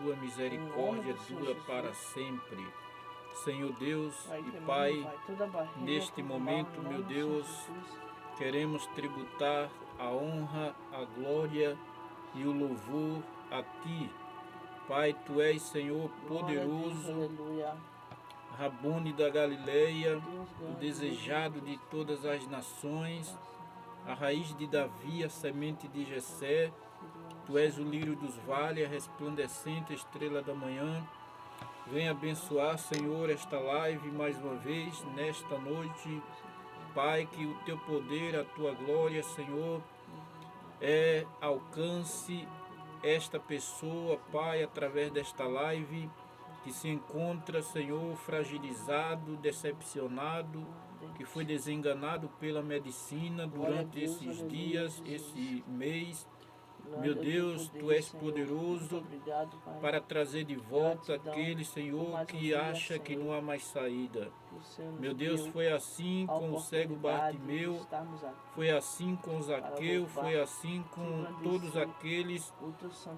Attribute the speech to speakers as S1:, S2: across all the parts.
S1: tua misericórdia dura para sempre. Senhor Deus e Pai, neste momento, meu Deus, queremos tributar a honra, a glória e o louvor a Ti. Pai, Tu és, Senhor, poderoso, Rabone da Galileia, o desejado de todas as nações, a raiz de Davi, a semente de Jessé. Tu és o lírio dos vales, a resplandecente estrela da manhã. Venha abençoar, Senhor, esta live mais uma vez, nesta noite. Pai, que o Teu poder, a Tua glória, Senhor, alcance esta pessoa, Pai, através desta live, que se encontra, Senhor, fragilizado, decepcionado, que foi desenganado pela medicina durante esses dias, esse mês. Meu Deus, Tu és poderoso para trazer de volta aquele, Senhor, que acha que não há mais saída. Meu Deus, foi assim com o cego Bartimeu, foi assim com Zaqueu, foi assim com todos aqueles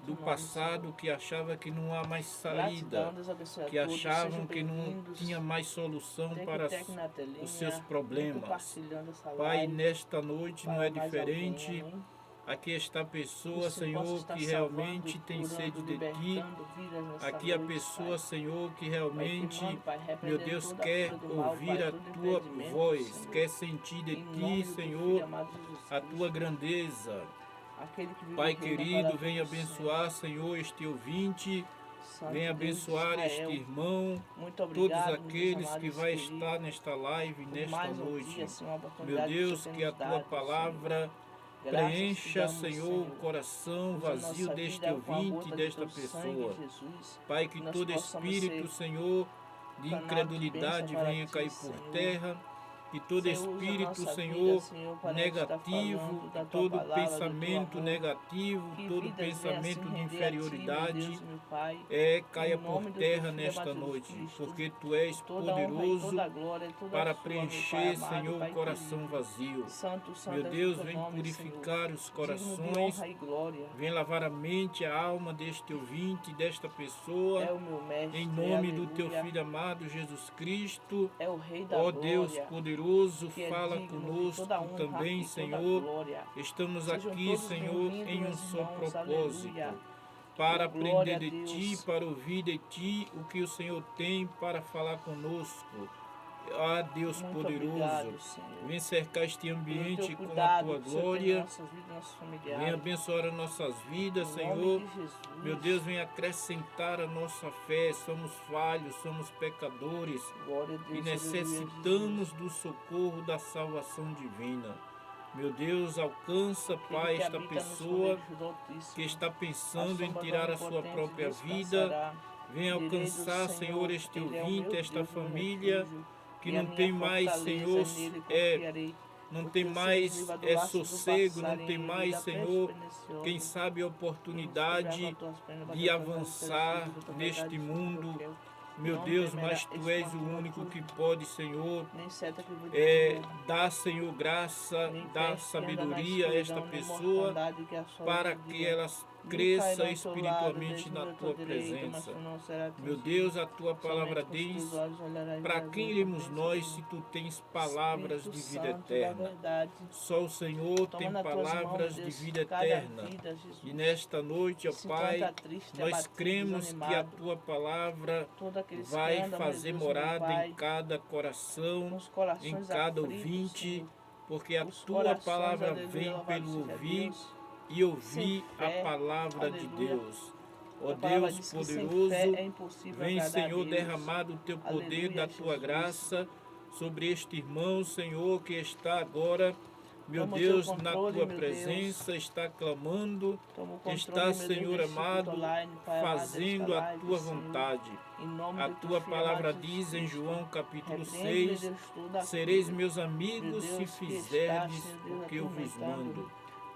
S1: do passado que achavam que não há mais saída, que achavam que não tinha mais solução para os seus problemas. Pai, nesta noite não é diferente. Aqui está a pessoa, Senhor, que realmente tem sede de Ti. Aqui a pessoa, Senhor, que realmente, meu Deus, quer ouvir a Tua voz, quer sentir de Ti, Senhor, a Tua grandeza. Pai querido, venha abençoar, Senhor, este ouvinte. Venha abençoar este irmão, todos aqueles que vai estar nesta live, nesta noite. Meu Deus, que a Tua palavra preencha, Senhor, o coração vazio deste ouvinte e desta pessoa. Pai, que todo espírito, Senhor, de incredulidade venha cair por terra. Que todo espírito, Senhor, negativo, todo pensamento negativo, todo pensamento de inferioridade, caia por terra nesta noite, porque Tu és poderoso para preencher, Senhor, o coração vazio. Meu Deus, vem purificar os corações, vem lavar a mente, a alma deste ouvinte, desta pessoa, em nome do Teu Filho amado, Jesus Cristo. Ó Deus poderoso, fala conosco também, Senhor. Estamos aqui, Senhor, em um só propósito, para aprender de Ti, para ouvir de Ti o que o Senhor tem para falar conosco. Ah, Deus poderoso, vem cercar este ambiente com a Tua glória, vem abençoar as nossas vidas, Senhor. Meu Deus, vem acrescentar a nossa fé. Somos falhos, somos pecadores e necessitamos do socorro da salvação divina. Meu Deus, alcança, Pai, esta pessoa que está pensando em tirar a sua própria vida. Vem alcançar, Senhor, este ouvinte, esta família que não tem mais, Senhor, não tem mais sossego, não tem mais, Senhor, quem sabe a oportunidade de avançar neste mundo. Meu Deus, mas Tu és o único que pode, Senhor, dar, Senhor, graça, dar sabedoria a esta pessoa para que ela cresça espiritualmente na Tua presença. Meu Deus, a Tua palavra diz, para quem iremos nós se Tu tens palavras de vida eterna? Só o Senhor tem palavras de vida eterna. E nesta noite, ó Pai, nós cremos que a Tua palavra vai fazer morada em cada coração, em cada ouvinte, porque a Tua palavra vem pelo ouvir e ouvir a palavra de Deus. Ó Deus poderoso, vem, Senhor, derramar do Teu poder, da Tua graça sobre este irmão, Senhor, que está agora, meu Deus, na Tua presença, está clamando, está, Senhor amado, fazendo a Tua vontade. A Tua palavra diz em João capítulo 6, sereis meus amigos se fizerdes o que eu vos mando.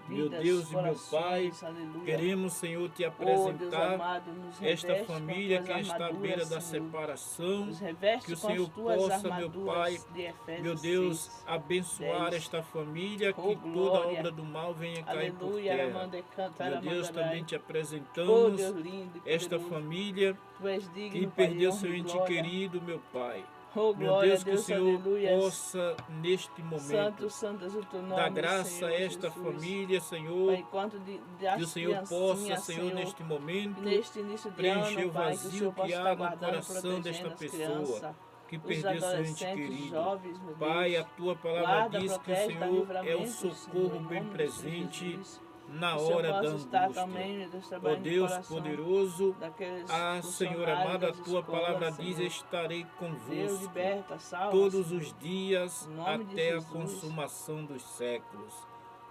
S1: Meu
S2: vidas,
S1: Deus e meu
S2: corações,
S1: Pai,
S2: aleluia.
S1: queremos, Senhor, te
S2: Oh, Deus
S1: apresentar
S2: amado, nos
S1: esta
S2: reveste com
S1: família
S2: as
S1: que
S2: tuas
S1: está à
S2: armaduras,
S1: beira da
S2: Senhor.
S1: separação.
S2: Nos
S1: Que
S2: reveste
S1: o
S2: com as
S1: Senhor
S2: tuas
S1: possa, meu Pai,
S2: armaduras de Efésios
S1: meu Deus,
S2: 6,
S1: abençoar
S2: 10.
S1: esta família,
S2: Oh,
S1: que toda
S2: glória.
S1: obra do mal venha cair por
S2: Aleluia,
S1: terra.
S2: Aramanda e canta,
S1: Meu Deus,
S2: Aramandarai.
S1: também te
S2: Oh,
S1: apresentamos
S2: Deus lindo e
S1: esta
S2: poderoso.
S1: família
S2: Tu és
S1: que
S2: digno, Pai,
S1: perdeu
S2: honra
S1: seu
S2: e
S1: ente
S2: glória.
S1: querido, meu Pai.
S2: Oh,
S1: Meu
S2: glória a
S1: Deus, que o
S2: Deus,
S1: Senhor
S2: aleluia.
S1: possa, neste momento,
S2: Santo, santo és o teu nome,
S1: dar graça
S2: Senhor
S1: a esta
S2: Jesus.
S1: família, Senhor.
S2: Pai, enquanto das
S1: Que o Senhor possa,
S2: criancinhas,
S1: Senhor, neste momento,
S2: neste início de
S1: preencher
S2: ano,
S1: o
S2: Pai, que o
S1: vazio
S2: Senhor possa
S1: que
S2: estar
S1: há no
S2: guardando,
S1: coração desta
S2: protegendo as
S1: pessoa
S2: crianças,
S1: que
S2: os
S1: perdeu seu ente
S2: adolescentes, os
S1: querido.
S2: jovens, meu
S1: Pai,
S2: Deus.
S1: a tua palavra
S2: Guarda,
S1: diz que o
S2: protege, dá
S1: Senhor é o
S2: livramento, Senhor,
S1: socorro
S2: em
S1: bem
S2: nome do Senhor
S1: presente
S2: Jesus.
S1: na
S2: Que o Senhor
S1: hora da
S2: possa estar
S1: angústia.
S2: também, meu Deus,
S1: Ó
S2: trabalhando no
S1: Deus
S2: coração
S1: poderoso,
S2: daqueles
S1: Senhor
S2: funcionários
S1: amado, a
S2: das
S1: tua
S2: escolas,
S1: palavra diz:
S2: Senhor.
S1: estarei
S2: Deus,
S1: convosco
S2: liberta, salva,
S1: todos
S2: Senhor.
S1: os dias
S2: Em nome de
S1: até a
S2: Jesus.
S1: consumação dos séculos.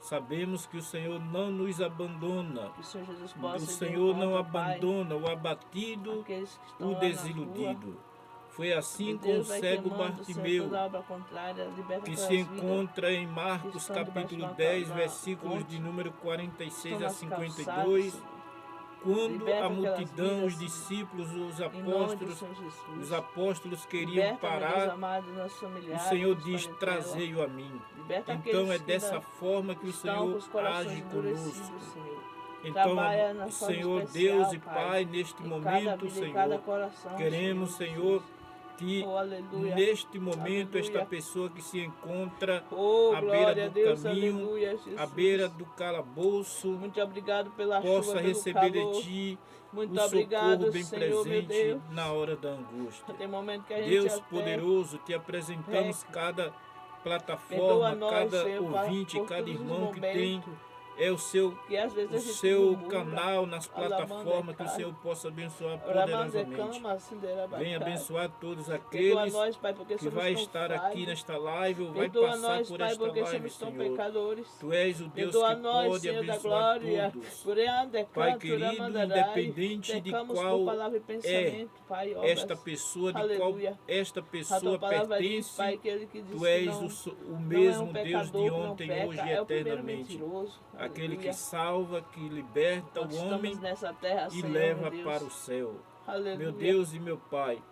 S1: Sabemos que o Senhor não nos abandona.
S2: Que o Senhor Jesus
S1: O
S2: possa ir de
S1: Senhor não
S2: encontro, Pai,
S1: abandona o abatido,
S2: aqueles que estão
S1: o
S2: lá na rua.
S1: desiludido. Foi assim
S2: Meu
S1: com o
S2: Deus, vai
S1: cego
S2: queimando, Senhor,
S1: Bartimeu,
S2: toda obra contrária, liberta
S1: que
S2: aquelas
S1: se
S2: vidas
S1: encontra em
S2: que
S1: Marcos
S2: estão debaixo
S1: capítulo
S2: da
S1: 10,
S2: da
S1: versículos
S2: ponte,
S1: de número
S2: estão
S1: 46 a
S2: nas calçadas,
S1: 52,
S2: Senhor.
S1: quando
S2: Liberta
S1: a
S2: aquelas
S1: multidão, os
S2: vidas,
S1: discípulos, os
S2: em nome do
S1: apóstolos,
S2: Senhor Jesus.
S1: os apóstolos queriam
S2: Liberta, meu Deus
S1: parar,
S2: amado, nossos
S1: o
S2: familiares,
S1: Senhor
S2: nossa
S1: diz:
S2: parentela.
S1: trazei-o a mim.
S2: Liberta
S1: Então é
S2: aqueles que
S1: dessa
S2: ainda
S1: forma que o
S2: estão com
S1: Senhor
S2: os corações
S1: age
S2: endurecidos,
S1: conosco.
S2: Senhor.
S1: Então,
S2: Trabalha na forma
S1: Senhor
S2: especial,
S1: Deus e
S2: Pai,
S1: Pai, neste
S2: em cada
S1: momento,
S2: vida, em cada
S1: Senhor,
S2: coração,
S1: queremos,
S2: Senhor
S1: Senhor, que
S2: Oh, aleluia.
S1: neste momento esta
S2: Aleluia.
S1: pessoa que se encontra
S2: Oh,
S1: à beira
S2: glória a
S1: do
S2: Deus,
S1: caminho,
S2: aleluia, Jesus.
S1: à beira do calabouço,
S2: Muito obrigado pela
S1: possa
S2: chuva, pelo
S1: receber de
S2: calor.
S1: Ti
S2: Muito
S1: o socorro
S2: obrigado,
S1: bem
S2: Senhor, meu
S1: presente
S2: Deus.
S1: na hora da angústia.
S2: Tem momento que a gente
S1: Deus
S2: até
S1: poderoso, te apresentamos cada
S2: perdoa
S1: plataforma,
S2: nós,
S1: cada
S2: Senhor,
S1: ouvinte,
S2: por
S1: cada
S2: todos os
S1: irmão que tem
S2: momentos
S1: o seu
S2: que às vezes a gente
S1: seu
S2: murmura,
S1: canal nas plataformas, que o
S2: Alamanda,
S1: Senhor possa abençoar
S2: Ramanda,
S1: poderosamente.
S2: Cama, Cinderela,
S1: Venha
S2: Bacai.
S1: abençoar todos
S2: Perdoa
S1: aqueles
S2: nós, Pai, porque
S1: que
S2: somos
S1: vai
S2: tão
S1: estar
S2: falhos.
S1: aqui nesta live ou vai
S2: Perdoa
S1: passar
S2: nós,
S1: por
S2: Pai,
S1: esta
S2: porque
S1: live,
S2: somos tão
S1: Senhor.
S2: pecadores.
S1: Tu és o Deus
S2: Perdoa
S1: que
S2: nós,
S1: pode
S2: Senhor da
S1: abençoar
S2: glória.
S1: todos.
S2: Pai
S1: Pai querido, independente de qual
S2: por palavra e pensamento, Pai, obras.
S1: esta pessoa, de
S2: Aleluia.
S1: qual esta
S2: A
S1: pessoa
S2: tua palavra diz,
S1: pertence,
S2: Pai, que ele que diz
S1: Tu és
S2: que
S1: o
S2: não
S1: mesmo
S2: é um
S1: Deus
S2: pecador
S1: de
S2: que não
S1: ontem,
S2: peca,
S1: hoje e
S2: é o primeiro
S1: eternamente.
S2: mentiroso.
S1: Aquele
S2: Aleluia.
S1: que salva, que liberta
S2: Nós
S1: o homem
S2: estamos nessa terra,
S1: e
S2: Senhor,
S1: leva
S2: meu Deus.
S1: para o céu.
S2: Aleluia.
S1: Meu Deus e meu Pai,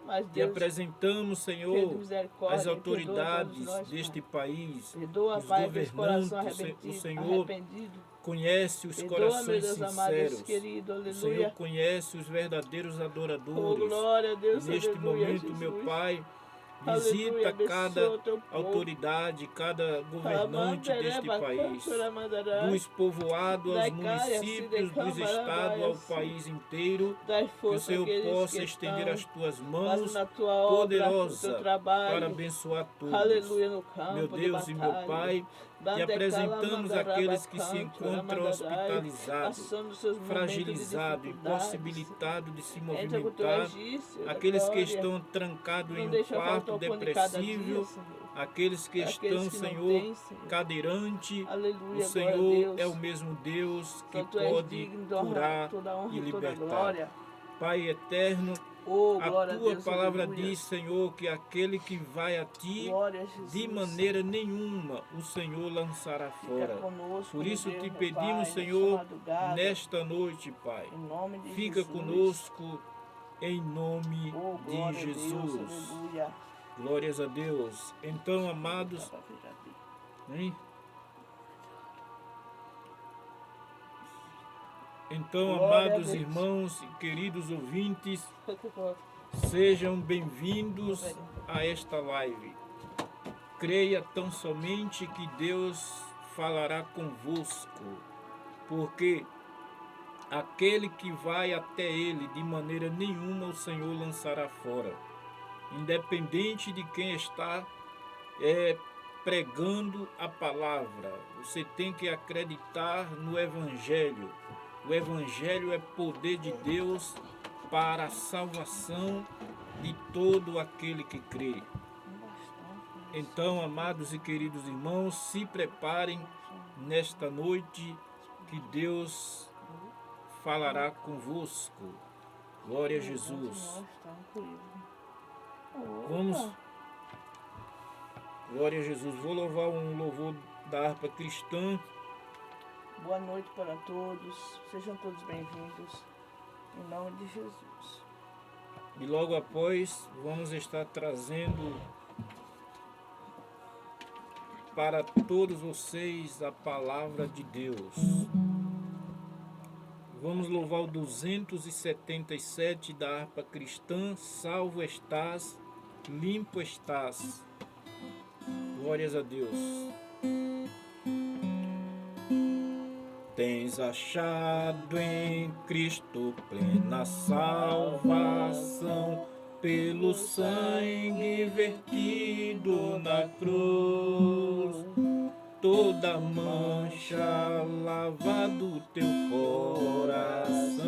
S2: Mas
S1: te
S2: Deus,
S1: apresentamos,
S2: cheio de
S1: Senhor,
S2: misericórdia,
S1: as
S2: perdoa todos
S1: autoridades
S2: nós,
S1: deste
S2: Pai.
S1: país,
S2: Perdoa,
S1: os
S2: Pai, aqueles corações
S1: governantes. O Senhor
S2: arrependido.
S1: conhece os
S2: Perdoa, meu
S1: corações
S2: Deus amado, esse
S1: sinceros.
S2: querido,
S1: O Senhor
S2: aleluia.
S1: conhece os verdadeiros
S2: Oh,
S1: adoradores.
S2: glória a Deus,
S1: E neste
S2: aleluia,
S1: momento,
S2: Jesus.
S1: meu Pai,
S2: Aleluia,
S1: visita
S2: abençoa
S1: cada
S2: o teu povo.
S1: autoridade, cada governante deste país, dos povoados aos municípios, dos estados ao país inteiro, que o Senhor possa estender as tuas mãos poderosas para abençoar todos.
S2: Aleluia, no campo
S1: Meu Deus
S2: de
S1: e meu
S2: batalha.
S1: Pai, te apresentamos aqueles que se encontram hospitalizados, fragilizados, impossibilitados de se movimentar, aqueles que estão trancados em um quarto depressivo, aqueles que estão, Senhor, cadeirante. O Senhor é o mesmo Deus que pode curar e libertar. Pai eterno, a tua palavra diz, Senhor, que aquele que vai a ti, de maneira nenhuma o Senhor lançará fora. Por isso te pedimos, Senhor, nesta noite, Pai, fica conosco em nome de Jesus. Glórias a Deus. Então, amados, hein? Então, amados irmãos e queridos ouvintes, sejam bem-vindos a esta live. Creia tão somente que Deus falará convosco, porque aquele que vai até ele, de maneira nenhuma o Senhor lançará fora. Independente de quem está pregando a palavra, você tem que acreditar no Evangelho. O Evangelho é poder de Deus para a salvação de todo aquele que crê. Então, amados e queridos irmãos, se preparem nesta noite que Deus falará convosco. Glória a Jesus. Vamos. Glória a Jesus. Vou louvar um louvor da harpa cristã
S2: Boa noite para todos. Sejam todos bem-vindos. Em nome de Jesus.
S1: E logo após, vamos estar trazendo para todos vocês a palavra de Deus. Vamos louvar o 277 da harpa cristã. Salvo estás, limpo estás. Glórias a Deus. Tens achado em Cristo plena salvação, pelo sangue vertido na cruz, toda mancha lavado teu coração,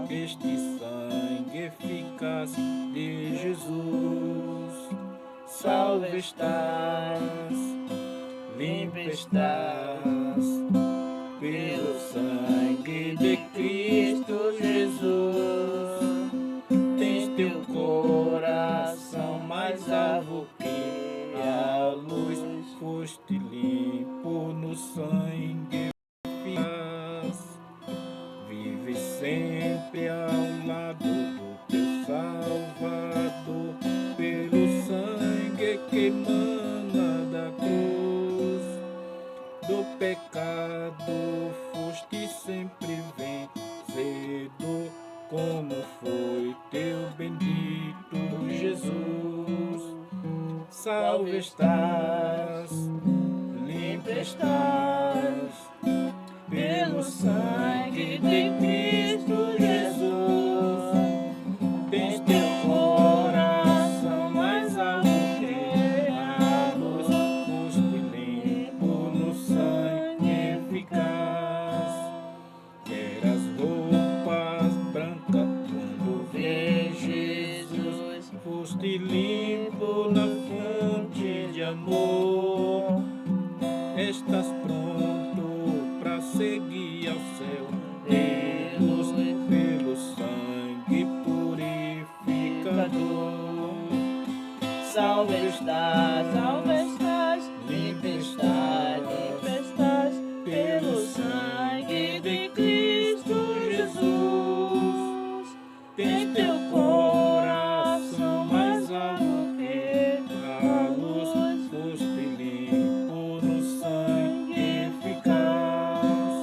S1: este sangue eficaz de Jesus. Salvo estás, limpo estás, pelo sangue de Cristo Jesus. Tens teu coração mais alvo que a luz, foste limpo no sangue eficaz. Vive sempre ao lado do teu Salvador, pelo sangue que emana da cruz. Do pecado foste sempre vencedor, como foi teu bendito Jesus. Salvo estás, limpo estás, pelo sangue de Cristo Jesus. Tens teu coração mais alto que a luz, foste limpo no sangue eficaz. Quer as roupas brancas quando vê Jesus, foste limpo na fonte de amor. Estás pronto para seguir ao céu, Deus, pelo sangue purificador. Salvo estás, limpo estás, pelo sangue de Cristo Jesus. Tens teu coração mais alto que a luz, foste limpo no sangue eficaz.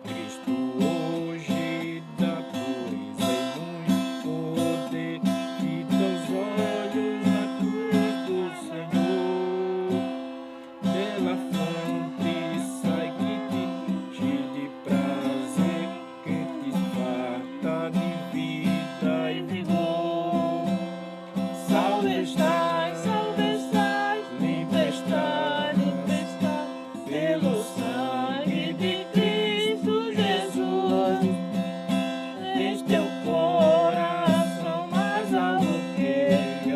S1: Cristo hoje dá pureza e muito poder, fita os olhos na cruz do Senhor. Pela fonte sai que te enche de prazer, que te farta de vida e vigor. Salvo estás, limpo estás, pelo sangue de Cristo Jesus. Tens teu coração mais alto que a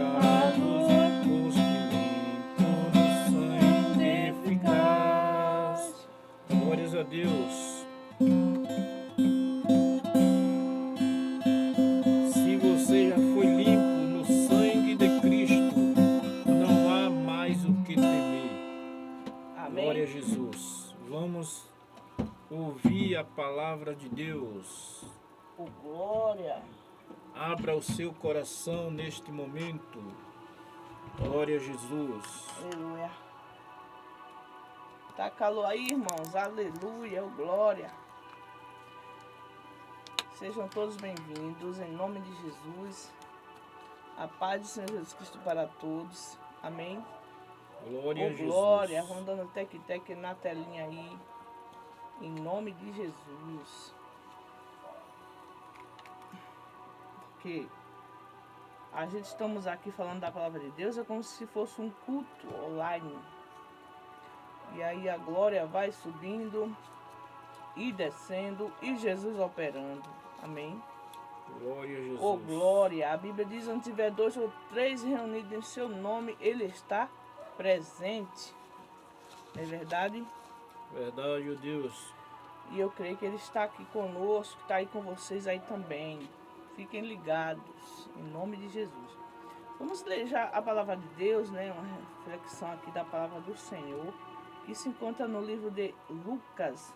S1: luz, foste limpo no sangue eficaz. Glórias a Deus. Se você já foi limpo no sangue de Cristo, não há mais o que temer. Glória a
S2: Amém.
S1: Jesus. Vamos ouvir a palavra de Deus.
S2: Oh, glória.
S1: Abra o seu coração neste momento. Glória a Jesus.
S2: Aleluia. Tá calor aí, irmãos. Aleluia. Oh, glória. Sejam todos bem-vindos em nome de Jesus. A paz do Senhor Jesus Cristo para todos. Amém.
S1: Glória a
S2: Oh,
S1: Jesus.
S2: glória. Vamos dando tec-tec na telinha aí. Em nome de Jesus. Porque a gente estamos aqui falando da palavra de Deus, é como se fosse um culto online. E aí a glória vai subindo e descendo e Jesus operando. Amém.
S1: Glória a Jesus.
S2: Oh, glória. A Bíblia diz, onde tiver 2 ou 3 reunidos em seu nome, Ele está presente. Não é verdade?
S1: Verdade, ó Deus.
S2: E eu creio que Ele está aqui conosco, está aí com vocês aí também. Fiquem ligados, em nome de Jesus. Vamos ler já a palavra de Deus, né? Uma reflexão aqui da palavra do Senhor, que se encontra no livro de Lucas,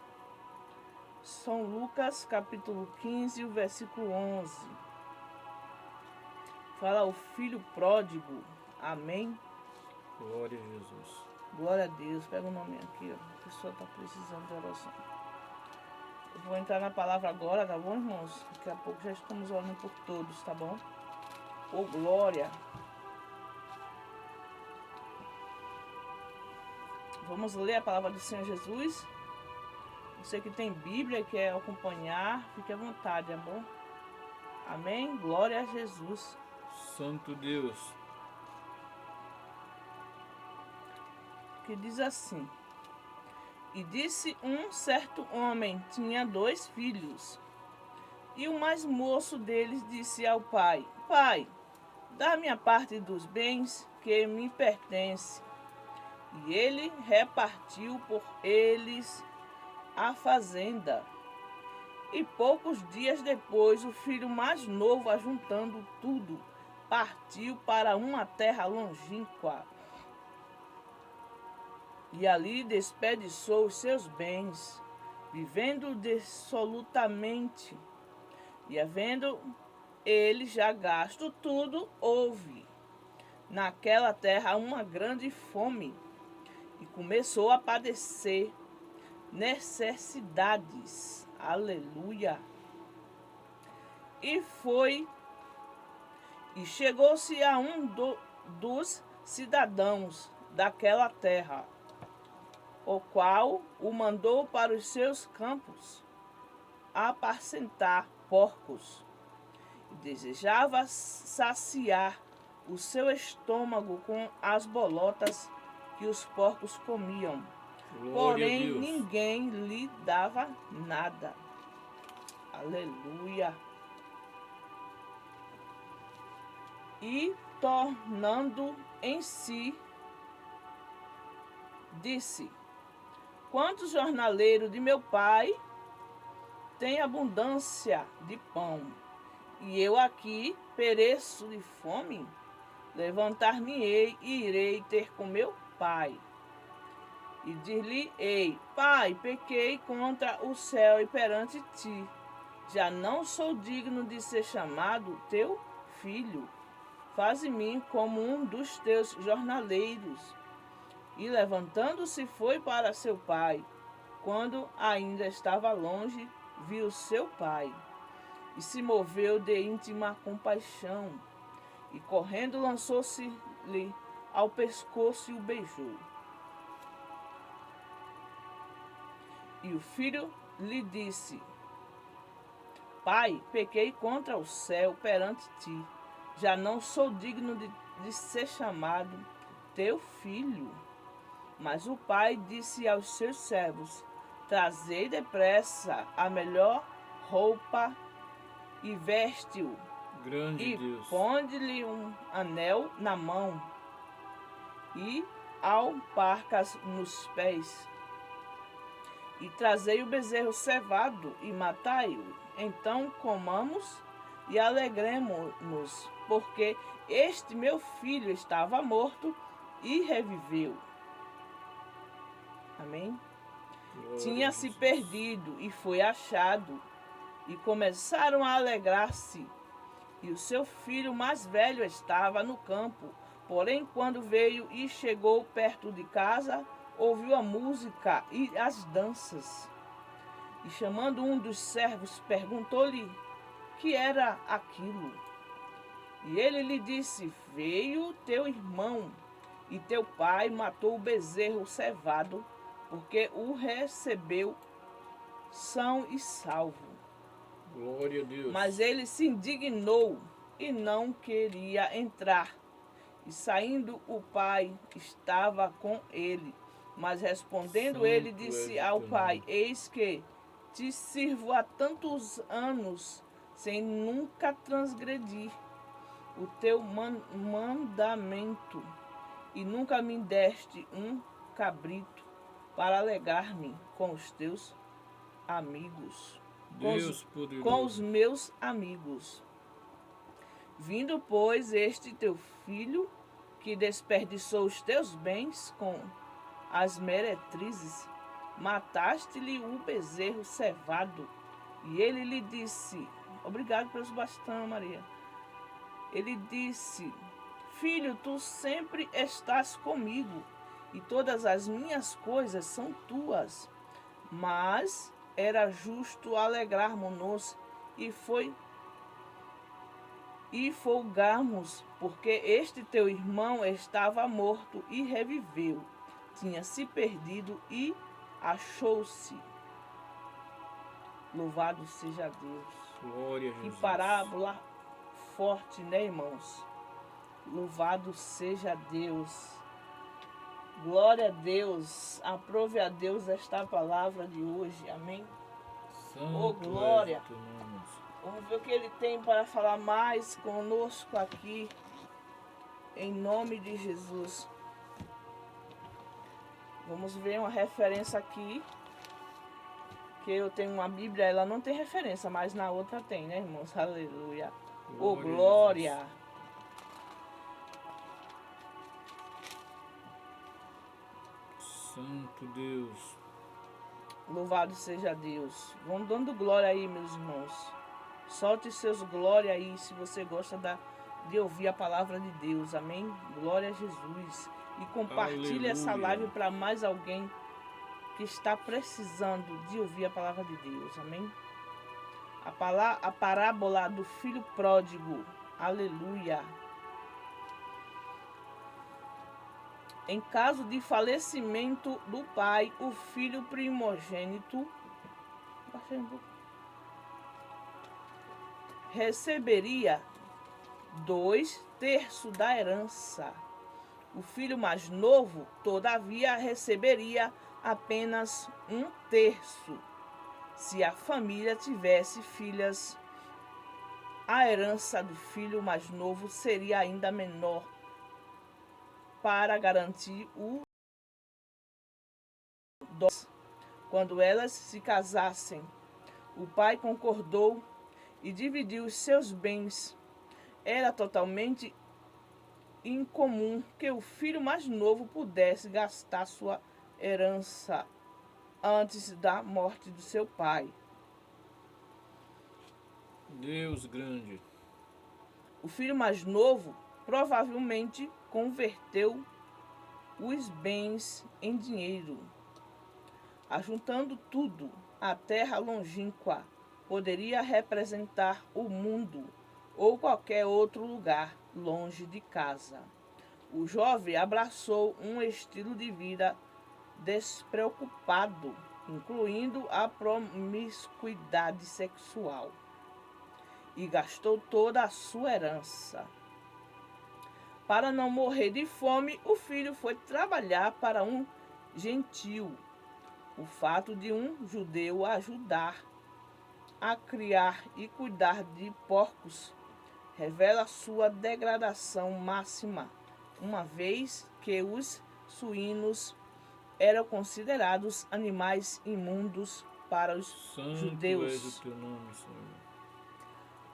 S2: São Lucas, capítulo 15, o versículo 11. Fala o filho pródigo. Amém?
S1: Glória a Jesus.
S2: Glória a Deus. Pega o nome aqui, ó. A pessoa está precisando de oração. Eu vou entrar na palavra agora, tá bom, irmãos? Daqui a pouco já estamos orando por todos, tá bom? Ô, glória. Vamos ler a palavra do Senhor Jesus. Você que tem Bíblia e quer acompanhar, fique à vontade, amor. Amém? Glória a Jesus.
S1: Santo Deus.
S2: Que diz assim: E disse um certo homem, tinha 2 filhos. E o mais moço deles disse ao pai: Pai, dá-me a parte dos bens que me pertence. E ele repartiu por eles a fazenda. E poucos dias depois, o filho mais novo, ajuntando tudo, partiu para uma terra longínqua. E ali desperdiçou os seus bens, vivendo dissolutamente. E havendo ele já gasto tudo, houve naquela terra uma grande fome, e começou a padecer necessidades. Aleluia! E chegou-se a um dos cidadãos daquela terra, o qual o mandou para os seus campos apacentar porcos. E desejava saciar o seu estômago com as bolotas que os porcos comiam. Porém, ninguém lhe dava nada. Aleluia. E, tornando em si, disse: Quantos jornaleiros de meu pai têm abundância de pão, e eu aqui pereço de fome? Levantar-me-ei e irei ter com meu pai. E dir-lhe-ei: Pai, pequei contra o céu e perante ti. Já não sou digno de ser chamado teu filho. Faze-me como um dos teus jornaleiros. E levantando-se foi para seu pai. Quando ainda estava longe, viu seu pai, e se moveu de íntima compaixão, e correndo lançou-se-lhe ao pescoço e o beijou. E o filho lhe disse: Pai, pequei contra o céu perante ti. Já não sou digno de ser chamado teu filho. Mas o pai disse aos seus servos: Trazei depressa a melhor roupa e veste-o. E ponde-lhe um anel na mão e alparcas nos pés. E trazei o bezerro cevado e matai-o. Então comamos e alegremo-nos, porque este meu filho estava morto e reviveu. Amém? Tinha-se perdido e foi achado. E começaram a alegrar-se. E o seu filho mais velho estava no campo. Porém, quando veio e chegou perto de casa, ouviu a música e as danças. E chamando um dos servos, perguntou-lhe que era aquilo. E ele lhe disse: Veio teu irmão, e teu pai matou o bezerro cevado, porque o recebeu são e salvo.
S1: Glória a Deus.
S2: Mas ele se indignou e não queria entrar. E saindo o pai estava com ele. Mas respondendo
S1: Santo
S2: ele, disse ao pai: Eis que te sirvo há tantos anos, sem nunca transgredir o teu mandamento, e nunca me deste um cabrito para alegar-me com os teus amigos, com os meus amigos. Vindo, pois, este teu filho, que desperdiçou os teus bens com as meretrizes, mataste-lhe o bezerro cevado. E ele lhe disse, obrigado pelos bastão, Maria. Ele disse, filho, tu sempre estás comigo, e todas as minhas coisas são tuas. Mas era justo alegrarmos-nos e folgarmos, porque este teu irmão estava morto e reviveu, tinha se perdido e achou-se. Louvado seja Deus.
S1: Glória a Jesus.
S2: Que parábola forte, né, irmãos? Louvado seja Deus. Glória a Deus. Aprove a Deus esta palavra de hoje. Amém?
S1: Santo
S2: Oh, glória.
S1: és o teu nome, Senhor.
S2: Vamos ver o que ele tem para falar mais conosco aqui. Em nome de Jesus. Vamos ver uma referência aqui. Que eu tenho uma Bíblia, ela não tem referência, mas na outra tem, né, irmãos? Aleluia. Oh, glória.
S1: Santo Deus.
S2: Louvado seja Deus. Vamos dando glória aí, meus irmãos. Solte seus glória aí, se você gosta de ouvir a palavra de Deus. Amém? Glória a Jesus. E compartilhe essa live para mais alguém que está precisando de ouvir a palavra de Deus. Amém? A parábola do filho pródigo. Aleluia. Em caso de falecimento do pai, o filho primogênito receberia 2/3 da herança. O filho mais novo, todavia, receberia apenas 1/3. Se a família tivesse filhas, a herança do filho mais novo seria ainda menor para garantir o quando elas se casassem. O pai concordou e dividiu os seus bens. Era totalmente incomum que o filho mais novo pudesse gastar sua herança antes da morte do seu pai.
S1: Deus grande.
S2: O filho mais novo provavelmente converteu os bens em dinheiro. Ajuntando tudo, a terra longínqua poderia representar o mundo ou qualquer outro lugar longe de casa. O jovem abraçou um estilo de vida despreocupado, incluindo a promiscuidade sexual, e gastou toda a sua herança. Para não morrer de fome, o filho foi trabalhar para um gentil. O fato de um judeu ajudar a criar e cuidar de porcos revela sua degradação máxima, uma vez que os suínos eram considerados animais imundos para os judeus.
S1: Santo és o teu nome, Senhor.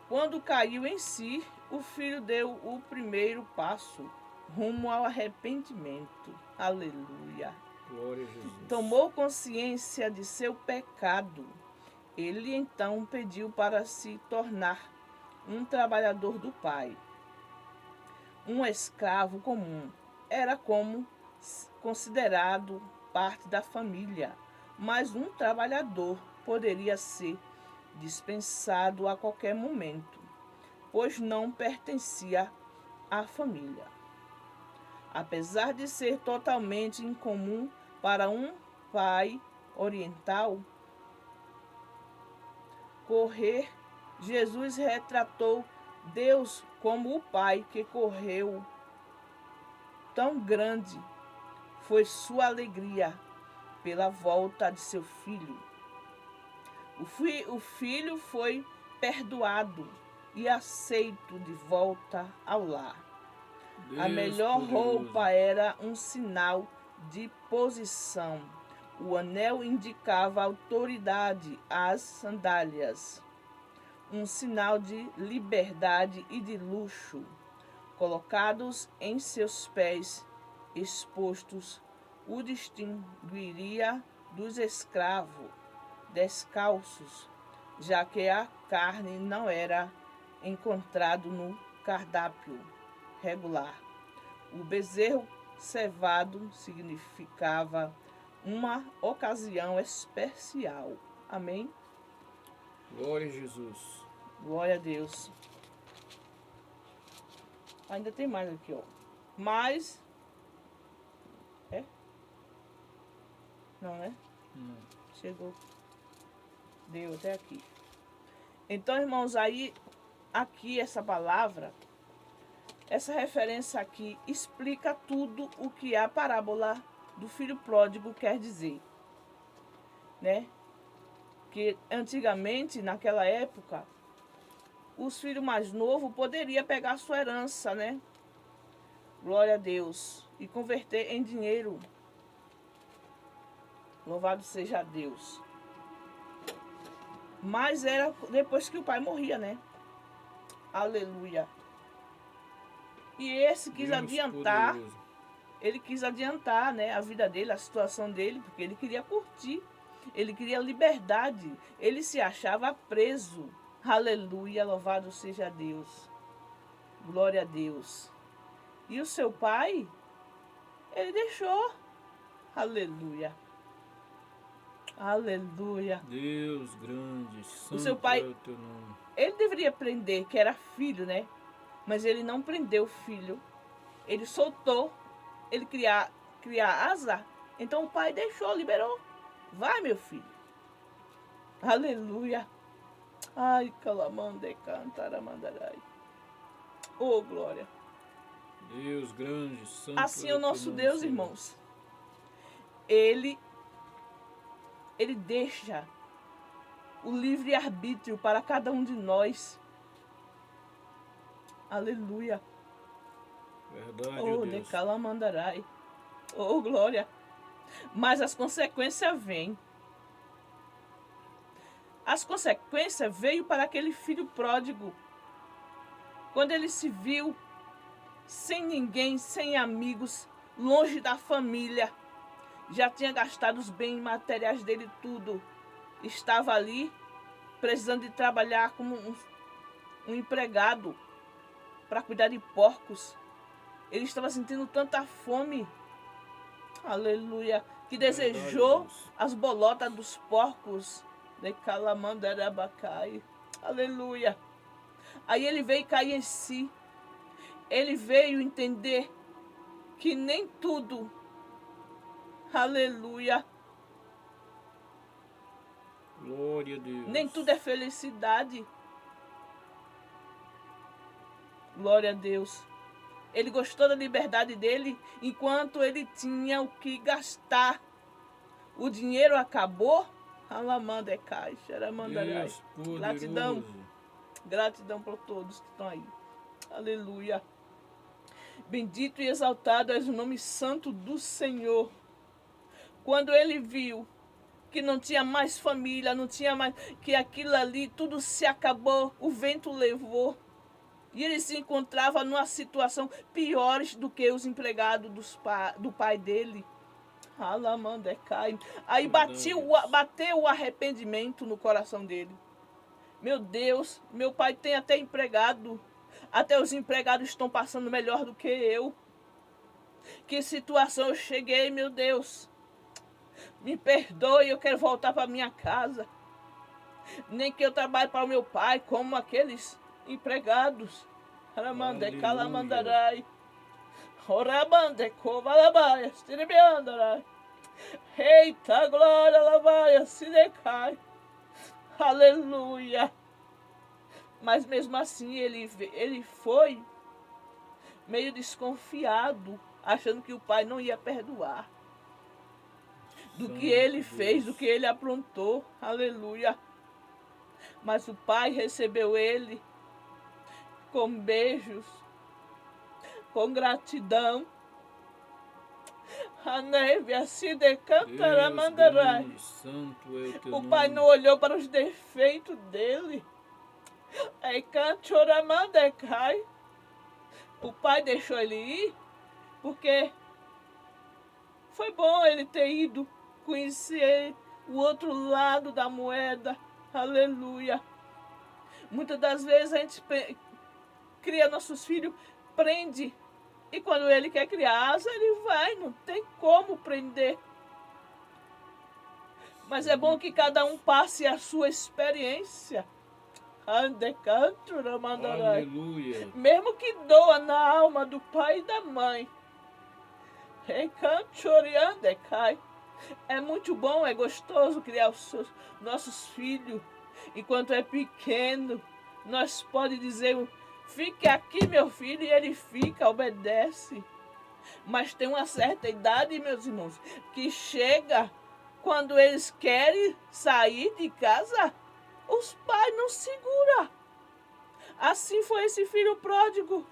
S2: Quando caiu em si, o filho deu o primeiro passo rumo ao arrependimento. Aleluia.
S1: Glória a Jesus.
S2: Tomou consciência de seu pecado. Ele então pediu para se tornar um trabalhador do pai. Um escravo comum. Era como considerado parte da família, mas um trabalhador poderia ser dispensado a qualquer momento, pois não pertencia à família. Apesar de ser totalmente incomum para um pai oriental Jesus retratou Deus como o pai que correu. Tão grande foi sua alegria pela volta de seu filho. O filho foi perdoado e aceito de volta ao lar. A melhor roupa era um sinal de posição. O anel indicava autoridade, as sandálias, um sinal de liberdade e de luxo, colocados em seus pés expostos, o distinguiria dos escravos descalços, já que a carne não era encontrado no cardápio regular. O bezerro cevado significava uma ocasião especial. Amém?
S1: Glória a Jesus.
S2: Glória a Deus. Ainda tem mais aqui, ó. Mas... É? Não, né?
S1: Não.
S2: Chegou. Deu até aqui. Então, irmãos, aí, aqui essa palavra, essa referência aqui, explica tudo o que a parábola do filho pródigo quer dizer. Né? Que antigamente, naquela época, os filhos mais novos poderiam pegar sua herança, né? Glória a Deus. E converter em dinheiro. Louvado seja Deus. Mas era depois que o pai morria, né? Aleluia. E esse quis adiantar, ele quis adiantar, né, a vida dele, a situação dele, porque ele queria curtir, ele queria liberdade, ele se achava preso. Aleluia, louvado seja Deus. Glória a Deus. E o seu pai, ele deixou. Aleluia. Aleluia.
S1: Deus grande, santo
S2: o seu pai,
S1: é o teu nome.
S2: Ele deveria prender, que era filho, né? Mas ele não prendeu o filho. Ele soltou. Ele criar asa. Então o pai deixou, liberou. Vai, meu filho. Aleluia. Ai, calamande cantaramandarai. Oh, glória.
S1: Deus grande, santo
S2: assim
S1: é
S2: o nosso
S1: teu nome,
S2: Deus,
S1: Senhor.
S2: irmãos. Ele deixa o livre-arbítrio para cada um de nós. Aleluia.
S1: Verdade,
S2: Oh,
S1: Deus.
S2: necalamandarai. Oh, glória. Mas as consequências vêm. As consequências veio para aquele filho pródigo. Quando ele se viu sem ninguém, sem amigos, longe da família, já tinha gastado os bens materiais dele tudo. Estava ali, precisando de trabalhar como um empregado para cuidar de porcos. Ele estava sentindo tanta fome, aleluia, que desejou as bolotas dos porcos. De calamandarabacai, aleluia. Aí ele veio cair em si. Ele veio entender que nem tudo, aleluia,
S1: Glória a Deus.
S2: nem tudo é felicidade. Glória a Deus. Ele gostou da liberdade dele enquanto ele tinha o que gastar. O dinheiro acabou. Alamandecai, xeramandarai. Gratidão. Gratidão para todos que estão aí. Aleluia. Bendito e exaltado és o nome santo do Senhor. Quando ele viu que não tinha mais família, não tinha mais, que aquilo ali tudo se acabou, o vento levou. E ele se encontrava numa situação pior do que os empregados do pai dele. Alamandecai. Aí bateu o arrependimento no coração dele. Meu Deus, meu pai tem até empregado. Até os empregados estão passando melhor do que eu. Que situação eu cheguei, meu Deus. Me perdoe, eu quero voltar para minha casa. Nem que eu trabalhe para o meu pai, como aqueles empregados. Aramandecalamandarai. Orabandecovalabaia, siribiandarai. Eita, glória, lavaia, se decai. Aleluia. Mas mesmo assim ele foi meio desconfiado, achando que o pai não ia perdoar. Do que ele fez, do que ele aprontou. Aleluia. Mas o pai recebeu ele com beijos, com gratidão. A neve assim decantara mandarai. O pai não olhou para os defeitos dele. O pai deixou ele ir porque foi bom ele ter ido, conhecer o outro lado da moeda. Aleluia. Muitas das vezes a gente cria nossos filhos, prende. E quando ele quer criar asa, ele vai, não tem como prender. Mas é bom que cada um passe a sua experiência.
S1: Aleluia.
S2: Mesmo que doa na alma do pai e da mãe. É muito bom, é gostoso criar os nossos filhos. Enquanto é pequeno, nós podemos dizer, fique aqui, meu filho, e ele fica, obedece. Mas tem uma certa idade, meus irmãos, que chega quando eles querem sair de casa, os pais não seguram. Assim foi esse filho pródigo.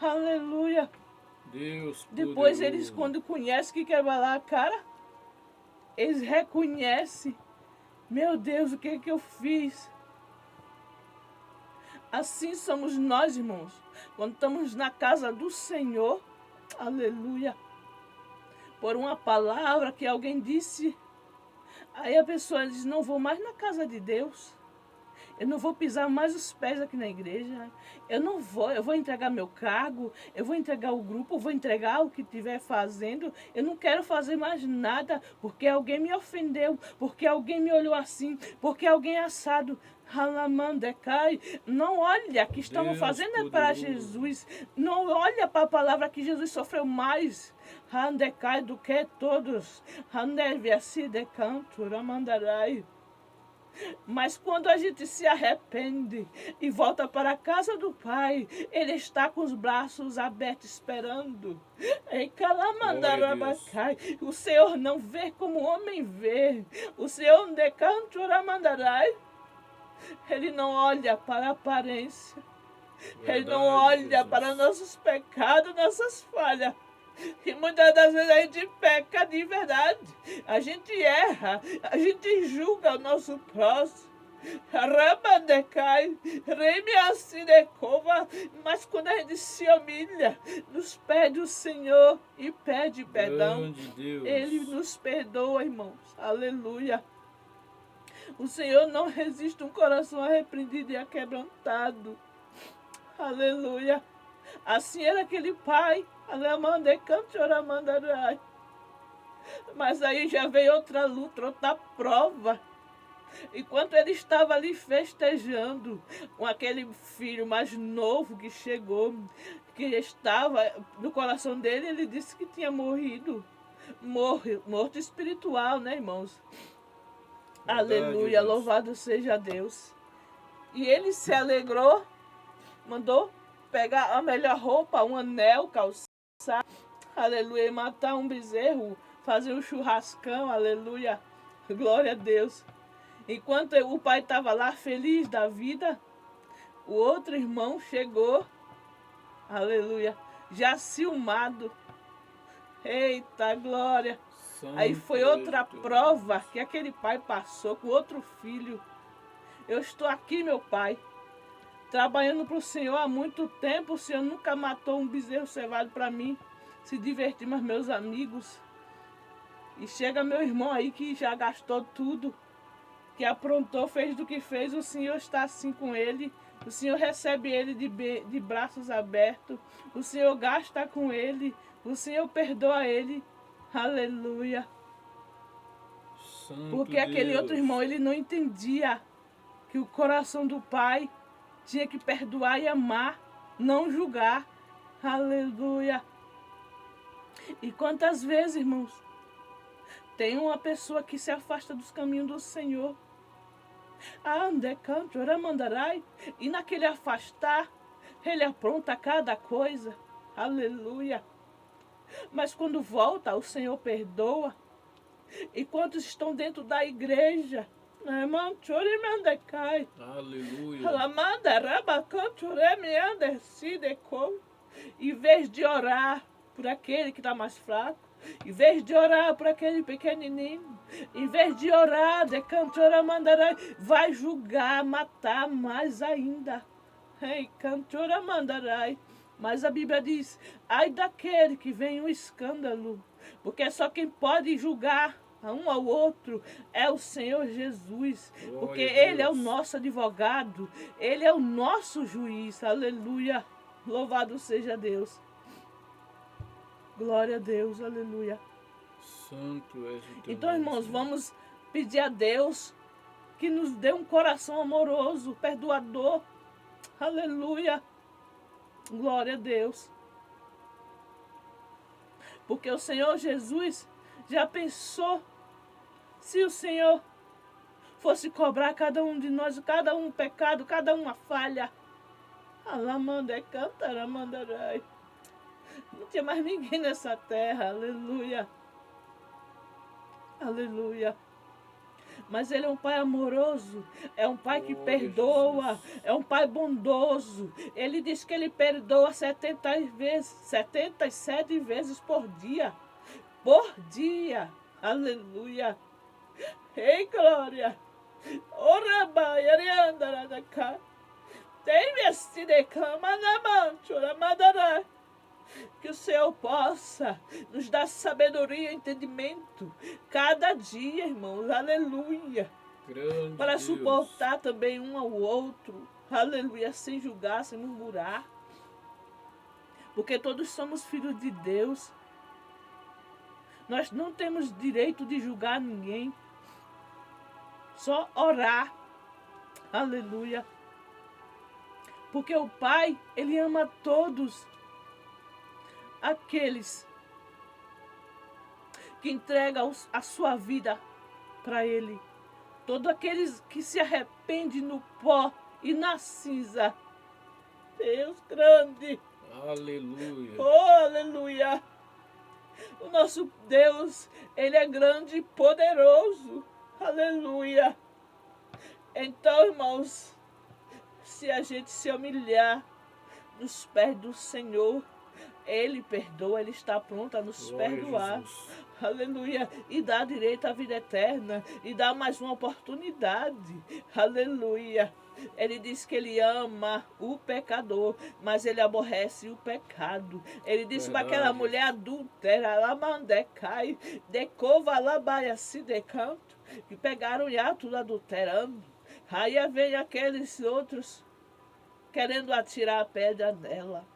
S2: Aleluia.
S1: Deus
S2: Depois
S1: poderoso.
S2: eles, quando conhecem que quer balar a cara, eles reconhecem. Meu Deus, o que é que eu fiz? Assim somos nós, irmãos. Quando estamos na casa do Senhor, aleluia, por uma palavra que alguém disse, aí a pessoa diz, não vou mais na casa de Deus. Eu não vou pisar mais os pés aqui na igreja. Eu vou entregar meu cargo, eu vou entregar o grupo, eu vou entregar o que estiver fazendo. Eu não quero fazer mais nada, porque alguém me ofendeu, porque alguém me olhou assim, porque alguém é assado. Ralamandecai. Não olha que estamos fazendo é para Jesus. Não olha para a palavra que Jesus sofreu mais. Handecai do que todos. Handevia se decanto, ramandarai. Mas quando a gente se arrepende e volta para a casa do Pai, Ele está com os braços abertos esperando. O Senhor não vê como o homem vê. O Senhor Ele não olha para a aparência. Ele não olha para nossos pecados, nossas falhas. E muitas das vezes a gente peca de verdade. A gente erra. A gente julga o nosso próximo. Mas quando a gente se humilha nos pés do Senhor e pede perdão, Ele nos perdoa, irmãos. Aleluia. O Senhor não resiste um coração arrependido e aquebrantado. Aleluia. Assim era aquele pai. Mas aí já veio outra luta, outra prova. Enquanto ele estava ali festejando com aquele filho mais novo que chegou, que estava no coração dele, ele disse que tinha morrido. Morto espiritual, né, irmãos? Verdade, aleluia, Deus. Louvado seja Deus. E ele se alegrou, mandou pegar a melhor roupa, um anel, calçado, aleluia, matar um bezerro, fazer um churrascão, aleluia, glória a Deus. Enquanto o pai estava lá feliz da vida, o outro irmão chegou, aleluia, já ciumado. Eita glória! Santo. Aí foi outra prova que aquele pai passou com outro filho. Eu estou aqui, meu pai, trabalhando para o Senhor há muito tempo. O Senhor nunca matou um bezerro cevado para mim, se divertir com meus amigos. E chega meu irmão aí que já gastou tudo, que aprontou, fez do que fez. O Senhor está assim com ele. O Senhor recebe ele de braços abertos. O Senhor gasta com ele. O Senhor perdoa ele. Aleluia.
S1: Santo
S2: porque
S1: Deus.
S2: Aquele outro irmão, ele não entendia que o coração do pai tinha que perdoar e amar, não julgar. Aleluia. E quantas vezes, irmãos, tem uma pessoa que se afasta dos caminhos do Senhor. E naquele afastar, ele apronta cada coisa. Aleluia. Mas quando volta, o Senhor perdoa. E quantos estão dentro da igreja?
S1: Aleluia.
S2: Em vez de orar por aquele que está mais fraco, em vez de orar por aquele pequenininho, em vez de orar, vai julgar, matar mais ainda. Ei, cantora mandarai. Mas a Bíblia diz, ai daquele que vem o escândalo, porque só quem pode julgar um ao outro é o Senhor Jesus, porque Ele é o nosso advogado, Ele é o nosso juiz, aleluia, louvado seja Deus, glória a Deus, aleluia.
S1: Santo és o teu
S2: Então,
S1: nome,
S2: irmãos,
S1: Senhor.
S2: vamos pedir a Deus que nos dê um coração amoroso, perdoador, aleluia, glória a Deus. Porque o Senhor Jesus já pensou se o Senhor fosse cobrar cada um de nós, cada um pecado, cada uma falha. Alamandé cantaramandarai. Não tinha mais ninguém nessa terra, aleluia. Aleluia. Mas Ele é um Pai amoroso, é um Pai que perdoa, é um Pai bondoso. Ele diz que Ele perdoa 77 vezes por dia. Por dia. Aleluia. Ei, glória. Orabai, ariandaradaka. Tem-me assim de cama na mão, choramandarai. Que o Senhor possa nos dar sabedoria e entendimento cada dia, irmãos, aleluia.
S1: Grande
S2: Para
S1: Deus.
S2: suportar também um ao outro, aleluia, sem julgar, sem murmurar. Porque todos somos filhos de Deus. Nós não temos direito de julgar ninguém. Só orar, aleluia. Porque o Pai, Ele ama todos aqueles que entregam a sua vida para Ele. Todos aqueles que se arrependem no pó e na cinza. Deus grande.
S1: Aleluia.
S2: Oh, aleluia. O nosso Deus, Ele é grande e poderoso. Aleluia. Então, irmãos, se a gente se humilhar nos pés do Senhor, Ele perdoa, Ele está pronto a nos perdoar. Aleluia. E dá direito à vida eterna. E dá mais uma oportunidade. Aleluia. Ele diz que Ele ama o pecador, mas Ele aborrece o pecado. Ele disse para aquela mulher adúltera, Lamandecai, decova labaia se decanto, que pegaram já tudo adulterando. Aí vem aqueles outros querendo atirar a pedra nela.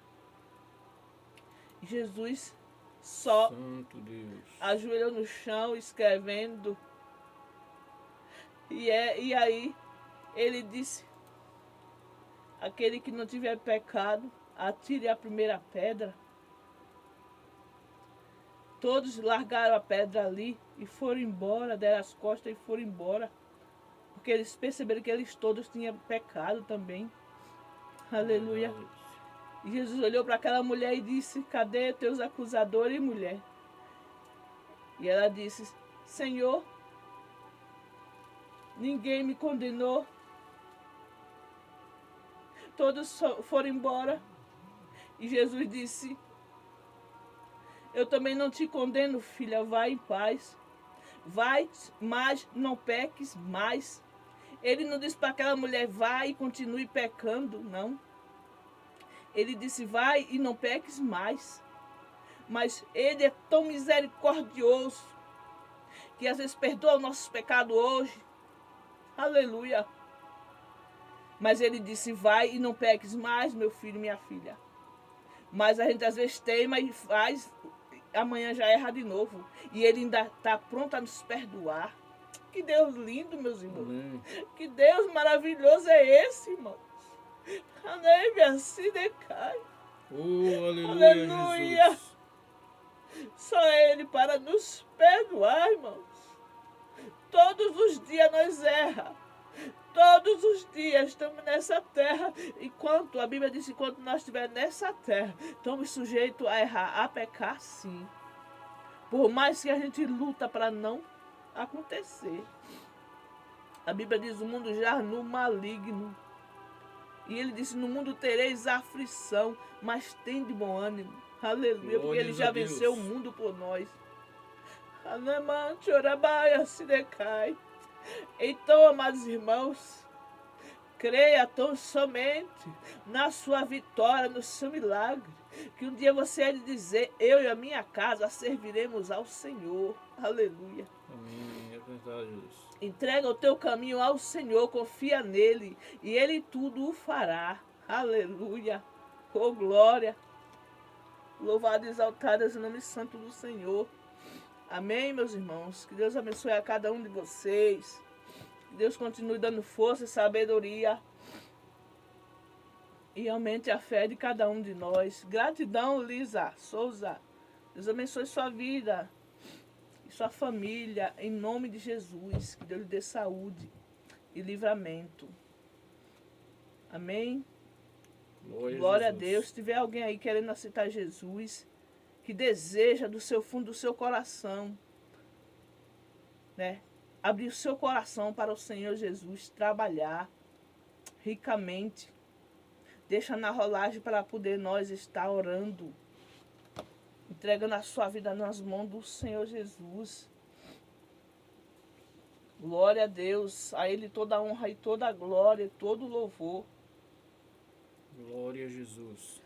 S2: Jesus só
S1: Santo Deus.
S2: ajoelhou no chão escrevendo. E aí ele disse, aquele que não tiver pecado, atire a primeira pedra. Todos largaram a pedra ali e foram embora, deram as costas e foram embora. Porque eles perceberam que eles todos tinham pecado também. Aleluia. E Jesus olhou para aquela mulher e disse, cadê teus acusadores, mulher? E ela disse, Senhor, ninguém me condenou. Todos foram embora. E Jesus disse, eu também não te condeno, filha, vai em paz. Vai, mas não peques mais. Ele não disse para aquela mulher, vai e continue pecando, não. Ele disse, vai e não peques mais. Mas Ele é tão misericordioso que às vezes perdoa os nossos pecados hoje. Aleluia. Mas Ele disse, vai e não peques mais, meu filho e minha filha. Mas a gente às vezes teima e faz, amanhã já erra de novo. E Ele ainda está pronto a nos perdoar. Que Deus lindo, meus irmãos.
S1: Amém.
S2: Que Deus maravilhoso é esse, irmãos. A neve assim decai.
S1: Oh, aleluia,
S2: Aleluia.
S1: Jesus.
S2: Só Ele para nos perdoar, irmãos. Todos os dias nós erramos. Todos os dias estamos nessa terra. Enquanto, a Bíblia diz, enquanto nós estivermos nessa terra, estamos sujeitos a errar, a pecar sim. Por mais que a gente luta para não acontecer. A Bíblia diz, o mundo já no maligno. E Ele disse, no mundo tereis aflição, mas tem de bom ânimo. Aleluia, porque Ele já venceu o mundo por nós. Então, amados irmãos, Creia tão somente na sua vitória, no seu milagre. Que um dia você há de dizer, eu e a minha casa serviremos ao Senhor. Aleluia.
S1: Amém. É verdade, Jesus.
S2: Entrega o teu caminho ao Senhor, confia nele e ele tudo o fará. Aleluia. Oh, glória. Louvado e exaltado é o nome santo do Senhor. Amém, meus irmãos. Que Deus abençoe a cada um de vocês. Que Deus continue dando força e sabedoria. E aumente a fé de cada um de nós. Gratidão, Lisa Souza. Deus abençoe sua vida e sua família, em nome de Jesus. Que Deus lhe dê saúde e livramento. Amém? Glória a Deus. Se tiver alguém aí querendo aceitar Jesus, que deseja do seu fundo do seu coração, né, abrir o seu coração para o Senhor Jesus, trabalhar ricamente, deixa na rolagem para poder nós estar orando, entregando a sua vida nas mãos do Senhor Jesus. Glória a Deus, a Ele toda a honra e toda a glória, todo o louvor.
S1: Glória a Jesus.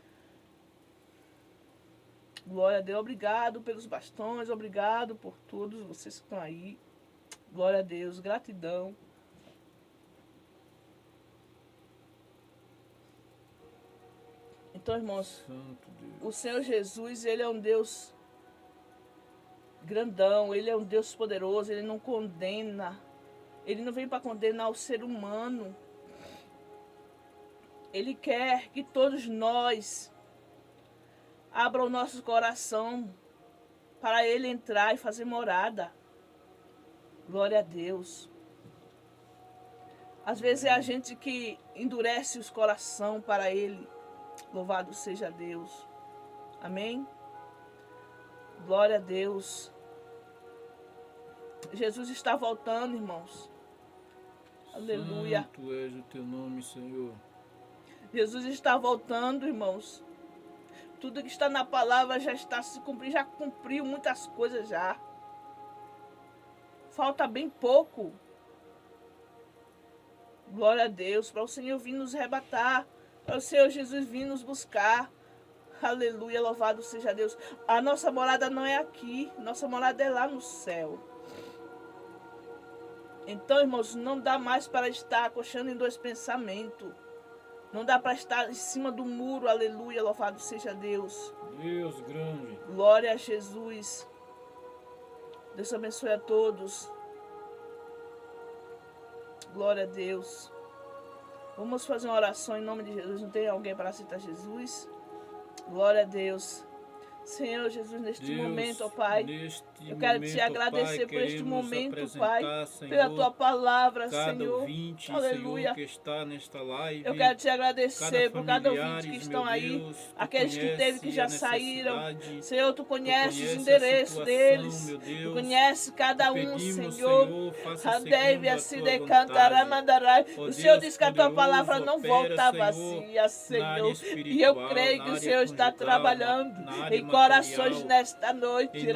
S2: Glória a Deus, obrigado pelos bastões, obrigado por todos vocês que estão aí. Glória a Deus, gratidão. Então, irmãos,
S1: Santo Deus.
S2: o Senhor Jesus, Ele é um Deus grandão, Ele é um Deus poderoso, Ele não condena. Ele não vem para condenar o ser humano. Ele quer que todos nós abram o nosso coração para Ele entrar e fazer morada. Glória a Deus. Às vezes é a gente que endurece os corações para Ele. Louvado seja Deus. Amém? Glória a Deus. Jesus está voltando, irmãos. Aleluia.
S1: Santo és o teu nome, Senhor.
S2: Jesus está voltando, irmãos. Tudo que está na palavra já está se cumprindo, já cumpriu muitas coisas já. Falta bem pouco. Glória a Deus, para o Senhor vir nos arrebatar, para o Senhor Jesus vir nos buscar. Aleluia, louvado seja Deus. A nossa morada não é aqui, nossa morada é lá no céu. Então, irmãos, não dá mais para estar acochando em dois pensamentos. Não dá para estar em cima do muro, aleluia, louvado seja Deus.
S1: Deus grande.
S2: Glória a Jesus. Deus abençoe a todos. Glória a Deus. Vamos fazer uma oração em nome de Jesus. Não tem alguém para aceitar Jesus? Glória a Deus. Senhor Jesus, neste momento, ó Pai, eu quero te agradecer por este momento, Pai, pela tua palavra, Senhor. Aleluia.
S1: Que está nesta live,
S2: eu quero te agradecer por cada ouvinte que estão aí, aqueles que teve que já saíram. Senhor, tu conheces o endereço deles, tu conheces cada um, Senhor. O Senhor diz que a tua palavra não volta vazia, Senhor. E eu creio que o Senhor está trabalhando em corações nesta noite.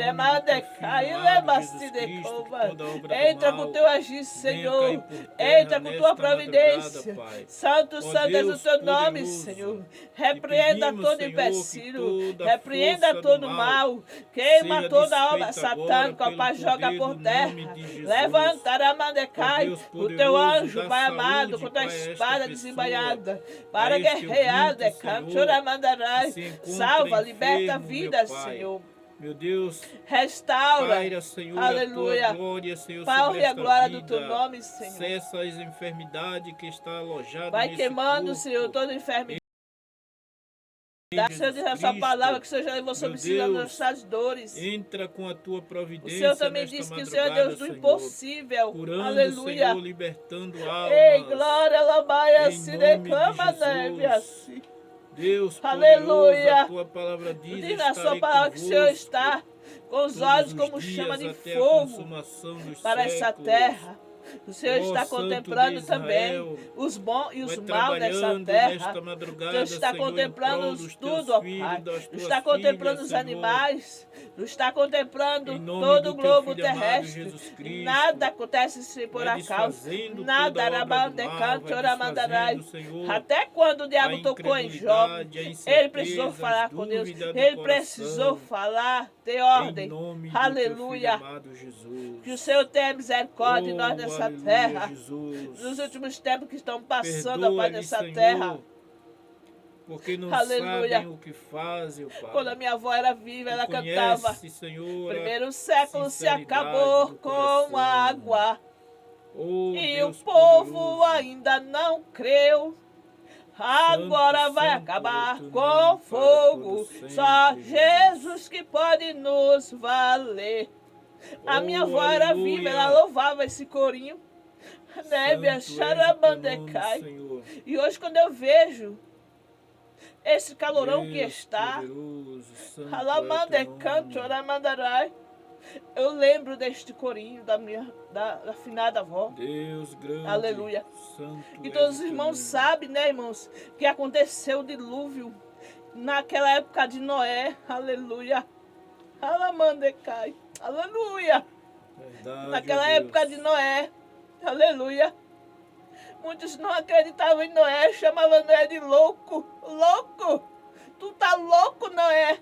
S2: Entra com o teu agir, Senhor. Entra com tua providência. Santo, santo és o teu nome, Senhor. Repreenda todo empecilho. Repreenda todo mal. Queima toda a obra satânica, Pai, joga por terra. Levanta, Aramandecai, o teu anjo, Pai amado, com tua espada desembainhada, para guerrear, Decantoramandarai. Salva, liberta a vida, Senhor.
S1: Meu Deus,
S2: restaura,
S1: Paira, Senhor,
S2: aleluia,
S1: a tua glória, Senhor,
S2: Pai, e a glória
S1: vida.
S2: Do teu nome, Senhor.
S1: Cessa as enfermidades que está alojada
S2: vai
S1: nesse
S2: queimando,
S1: corpo.
S2: Senhor, toda enfermidade. O Senhor diz a sua palavra que o Senhor já levou sobre si as nossas dores.
S1: Entra com a tua providência.
S2: O Senhor também disse que o Senhor é Deus do impossível.
S1: Curando,
S2: aleluia.
S1: Senhor, libertando almas.
S2: Ei, glória, labaia, se declama, neve assim.
S1: Deus,
S2: aleluia.
S1: A tua palavra diz
S2: na sua palavra que o Senhor está com os olhos como chama de fogo para essa terra. O Senhor está contemplando também os bons e os maus dessa terra. O Senhor está contemplando tudo, ó Pai. Está contemplando os animais. Está contemplando todo o globo terrestre. Nada acontece sem por acaso. Nada, Arabandecante, Oramandarai. Até quando o diabo tocou em Jó, ele precisou falar com Deus. Ele precisou falar, ter ordem. Aleluia. Que o Senhor tenha misericórdia de nós nessa terra. Nos últimos tempos que estão passando, ó Pai, nessa terra.
S1: Porque não sabem o que fazem, Pai.
S2: Quando a minha avó era viva, ela cantava: Senhor, primeiro século se acabou com água. E o povo ainda não creu. Agora vai acabar com fogo. Só Jesus que pode nos valer. A minha avó era viva, ela louvava esse corinho. Nébia, Xarabandecai. E hoje, quando eu vejo esse calorão que está, Alamandecanto, Oramandarai, eu lembro deste corinho da finada avó.
S1: Deus grande.
S2: Aleluia. E todos os irmãos sabem, né, irmãos, que aconteceu o dilúvio naquela época de Noé. Aleluia. Alamandecai. Aleluia.
S1: Verdade,
S2: naquela época de Noé. Aleluia. Muitos não acreditavam em Noé, chamavam Noé de louco. Louco. Tu tá louco, Noé.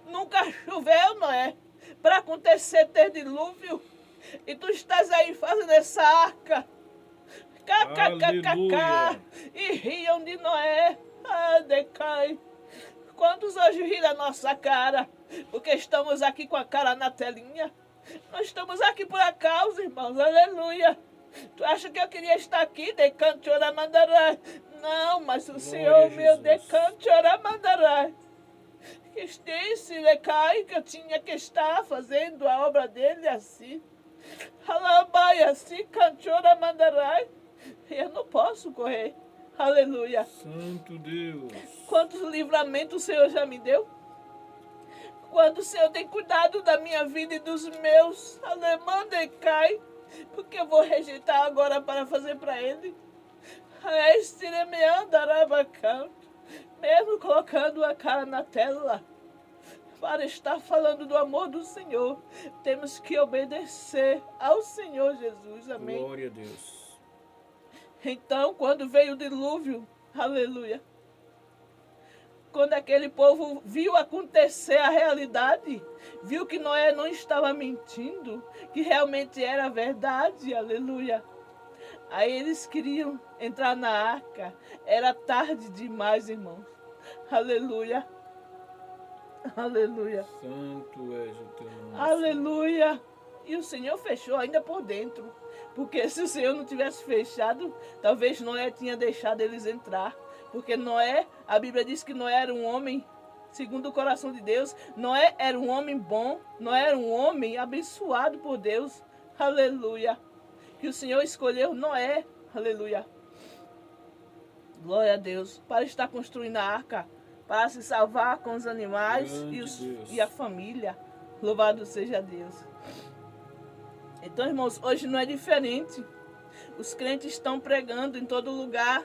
S2: Nunca choveu, Noé, para acontecer ter dilúvio. E tu estás aí fazendo essa arca. KKKKK. E riam de Noé. Ah, decai. Quantos hoje riem da nossa cara? Porque estamos aqui com a cara na telinha. Nós estamos aqui por acaso, irmãos. Aleluia. Tu acha que eu queria estar aqui? Decante ora mandará. Não, mas o Senhor meu decante ora mandará. Disse, decai, que eu tinha que estar fazendo a obra dele assim. Alabai, assim, cantora mandarai. Eu não posso correr. Aleluia.
S1: Santo Deus.
S2: Quantos livramentos o Senhor já me deu? Quando o Senhor tem cuidado da minha vida e dos meus. Alemã decai. Porque eu vou rejeitar agora para fazer para ele. Mesmo colocando a cara na tela, para estar falando do amor do Senhor, temos que obedecer ao Senhor Jesus. Amém.
S1: Glória a Deus.
S2: Então, quando veio o dilúvio, aleluia, quando aquele povo viu acontecer a realidade, viu que Noé não estava mentindo, que realmente era verdade, aleluia. Aí eles queriam entrar na arca. Era tarde demais, irmãos. Aleluia. Aleluia.
S1: Santo és o teu nome.
S2: Aleluia. E o Senhor fechou ainda por dentro. Porque se o Senhor não tivesse fechado, talvez Noé tinha deixado eles entrar. Porque Noé, a Bíblia diz que Noé era um homem segundo o coração de Deus. Noé era um homem bom. Noé era um homem abençoado por Deus. Aleluia. Que o Senhor escolheu Noé, aleluia, glória a Deus, para estar construindo a arca, para se salvar com os animais e a família. Louvado seja Deus. Então, irmãos, hoje não é diferente. Os crentes estão pregando em todo lugar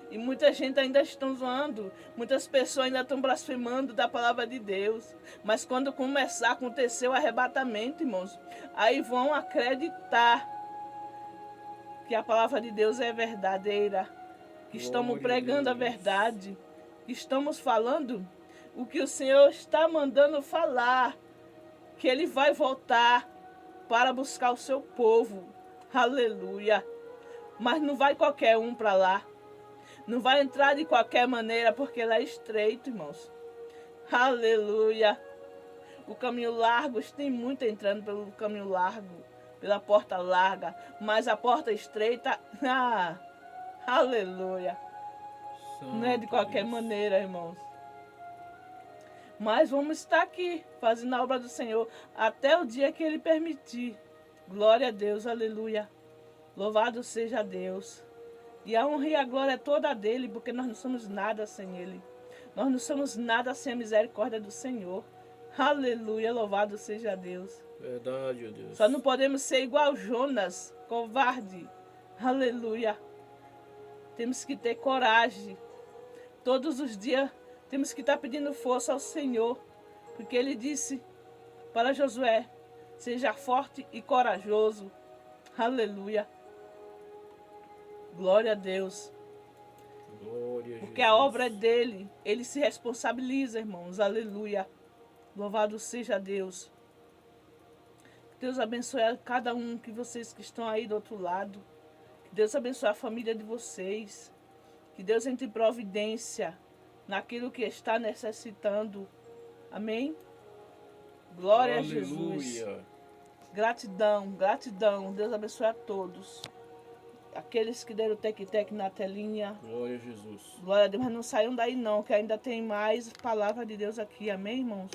S2: e muita gente ainda está zoando. Muitas pessoas ainda estão blasfemando da palavra de Deus. Mas quando começar a acontecer o arrebatamento, irmãos, aí vão acreditar que a palavra de Deus é verdadeira, que estamos pregando a verdade, que estamos falando o que o Senhor está mandando falar, que Ele vai voltar para buscar o seu povo, aleluia. Mas não vai qualquer um para lá, não vai entrar de qualquer maneira, porque lá é estreito, irmãos, aleluia. O caminho largo, tem muito entrando pelo caminho largo, pela porta larga, mas a porta estreita, aleluia. Não é de qualquer maneira, irmãos. Mas vamos estar aqui, fazendo a obra do Senhor, até o dia que Ele permitir. Glória a Deus, aleluia. Louvado seja Deus. E a honra e a glória é toda dele, porque nós não somos nada sem Ele. Nós não somos nada sem a misericórdia do Senhor. Aleluia, louvado seja Deus.
S1: Verdade, ó Deus.
S2: Só não podemos ser igual Jonas, covarde. Aleluia. Temos que ter coragem. Todos os dias temos que estar pedindo força ao Senhor. Porque Ele disse para Josué, seja forte e corajoso. Aleluia. Glória a Deus.
S1: Glória a
S2: Porque a
S1: Jesus.
S2: obra é dele. Ele se responsabiliza, irmãos. Aleluia. Louvado seja Deus. Que Deus abençoe a cada um que vocês que estão aí do outro lado. Que Deus abençoe a família de vocês. Que Deus entre em providência naquilo que está necessitando. Amém? Glória a Jesus.
S1: Aleluia.
S2: Gratidão, gratidão. Deus abençoe a todos. Aqueles que deram tec-tec na telinha.
S1: Glória a Jesus.
S2: Glória a Deus, mas não saiam daí não, que ainda tem mais palavra de Deus aqui. Amém, irmãos?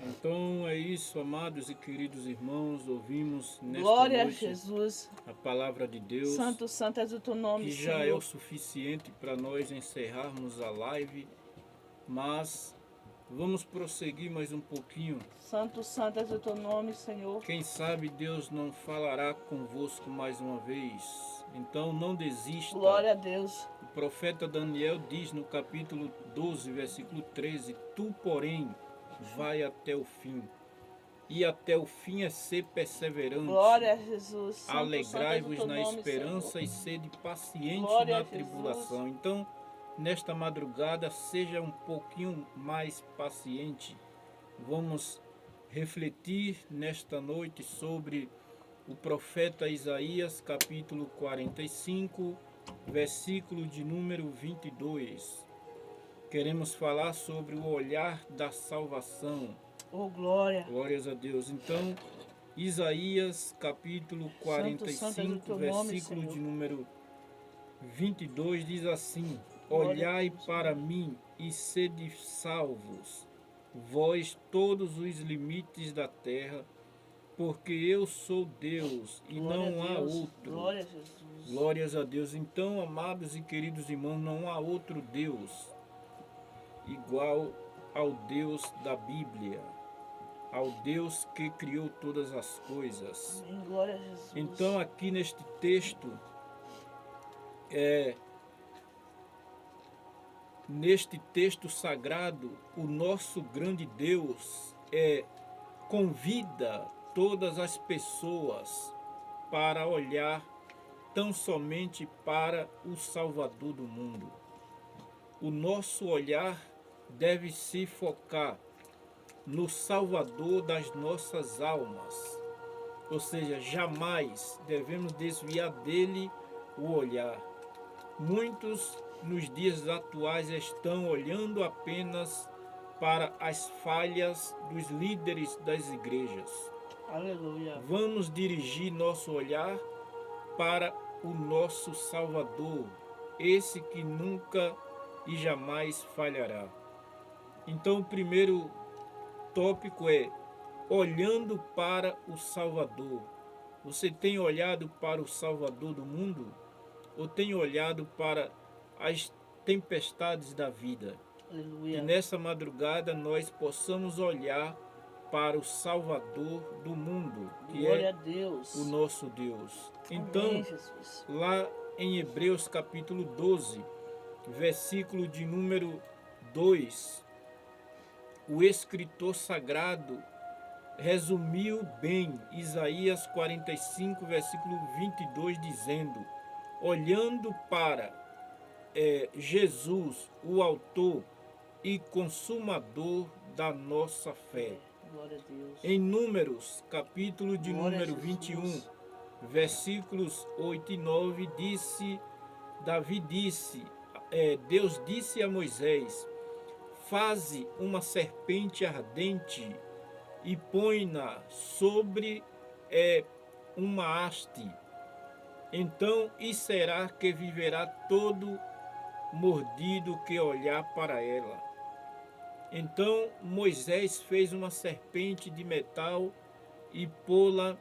S1: Então é isso, amados e queridos irmãos, ouvimos nesta
S2: Glória a
S1: noite
S2: Jesus.
S1: a palavra de Deus,
S2: Santo, santo és o teu nome,
S1: que já
S2: Senhor.
S1: é o suficiente para nós encerrarmos a live, mas vamos prosseguir mais um pouquinho.
S2: Santo, santo és o teu nome, Senhor.
S1: Quem sabe Deus não falará convosco mais uma vez. Então não desista.
S2: Glória a Deus.
S1: O profeta Daniel diz no capítulo 12, versículo 13: Tu, porém, vai até o fim. E até o fim é ser perseverante.
S2: Glória a Jesus. Santo,
S1: Alegrai-vos
S2: santo és o teu
S1: na
S2: nome,
S1: esperança
S2: Senhor.
S1: e sede paciente
S2: Glória
S1: na
S2: a Jesus.
S1: tribulação. Então, nesta madrugada, seja um pouquinho mais paciente. Vamos refletir nesta noite sobre o profeta Isaías, capítulo 45, versículo de número 22. Queremos falar sobre o olhar da salvação.
S2: Oh, glória.
S1: Glórias a Deus. Então, Isaías, capítulo 45,
S2: santo és o teu nome,
S1: versículo
S2: Senhor.
S1: de número 22, diz assim:
S2: Glória a
S1: Olhai
S2: Deus.
S1: para mim e sede salvos, vós todos os limites da terra, porque eu sou Deus e
S2: Glória
S1: não
S2: a
S1: há
S2: Deus.
S1: outro.
S2: Glória a Jesus.
S1: Glórias a Deus. Então, amados e queridos irmãos, não há outro Deus igual ao Deus da Bíblia, ao Deus que criou todas as coisas.
S2: Amém. Glória a Jesus.
S1: Então, aqui neste texto, neste texto sagrado, o nosso grande Deus convida todas as pessoas para olhar tão somente para o Salvador do mundo. O nosso olhar deve se focar no Salvador das nossas almas. Ou seja, jamais devemos desviar dele o olhar. Muitos nos dias atuais estão olhando apenas para as falhas dos líderes das igrejas.
S2: Aleluia.
S1: Vamos dirigir nosso olhar para o nosso Salvador, esse que nunca e jamais falhará. Então, o primeiro tópico é olhando para o Salvador. Você tem olhado para o Salvador do mundo? Ou tem olhado para as tempestades da vida?
S2: Aleluia.
S1: E nessa madrugada nós possamos olhar para o Salvador do mundo, que
S2: Glória a
S1: é
S2: Deus.
S1: o nosso Deus. Então,
S2: Amém, Jesus.
S1: lá em Hebreus capítulo 12, versículo de número 2, o escritor sagrado resumiu bem Isaías 45, versículo 22, dizendo: olhando para Jesus, o autor e consumador da nossa fé.
S2: Glória a Deus.
S1: Em Números, capítulo de
S2: Glória a
S1: número
S2: Jesus.
S1: 21, versículos 8 e 9, Deus disse a Moisés: faze uma serpente ardente e põe-na sobre uma haste. Então, e será que viverá todo mordido que olhar para ela. Então Moisés fez uma serpente de metal e pô-la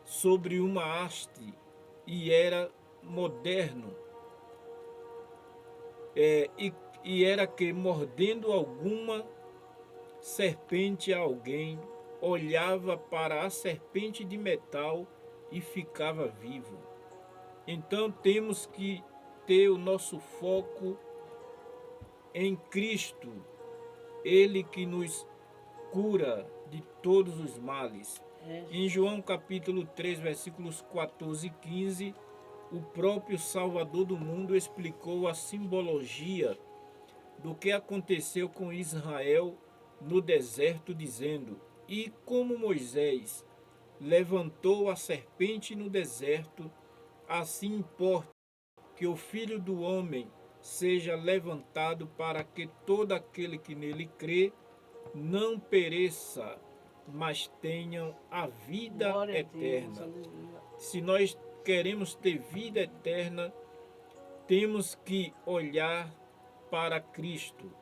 S1: sobre uma haste, e era moderno. E era que, mordendo alguma, serpente a alguém, olhava para a serpente de metal e ficava vivo. Então temos que ter o nosso foco em Cristo, Ele que nos cura de todos os males. Em João capítulo 3, versículos 14 e 15, o próprio Salvador do mundo explicou a simbologia do que aconteceu com Israel no deserto, dizendo: E como Moisés levantou a serpente no deserto, assim importa que o Filho do Homem seja levantado, para que todo aquele que nele crê não pereça, mas tenham a vida eterna. Se nós queremos ter vida eterna, temos que olhar para Cristo,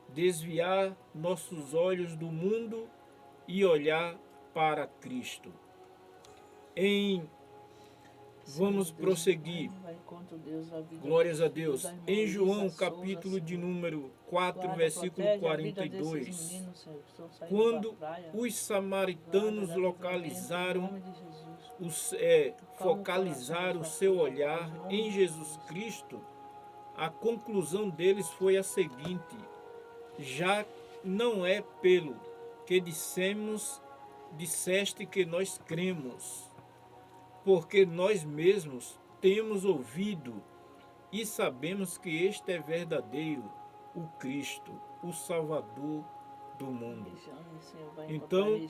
S1: desviar nossos olhos do mundo e olhar para Cristo. Vamos prosseguir. Glórias a Deus. Em João, capítulo de número 4, versículo 42, quando os samaritanos focalizaram o seu olhar em Jesus Cristo, a conclusão deles foi a seguinte: já não é pelo que disseste que nós cremos, porque nós mesmos temos ouvido e sabemos que este é verdadeiro, o Cristo, o Salvador do mundo. Então,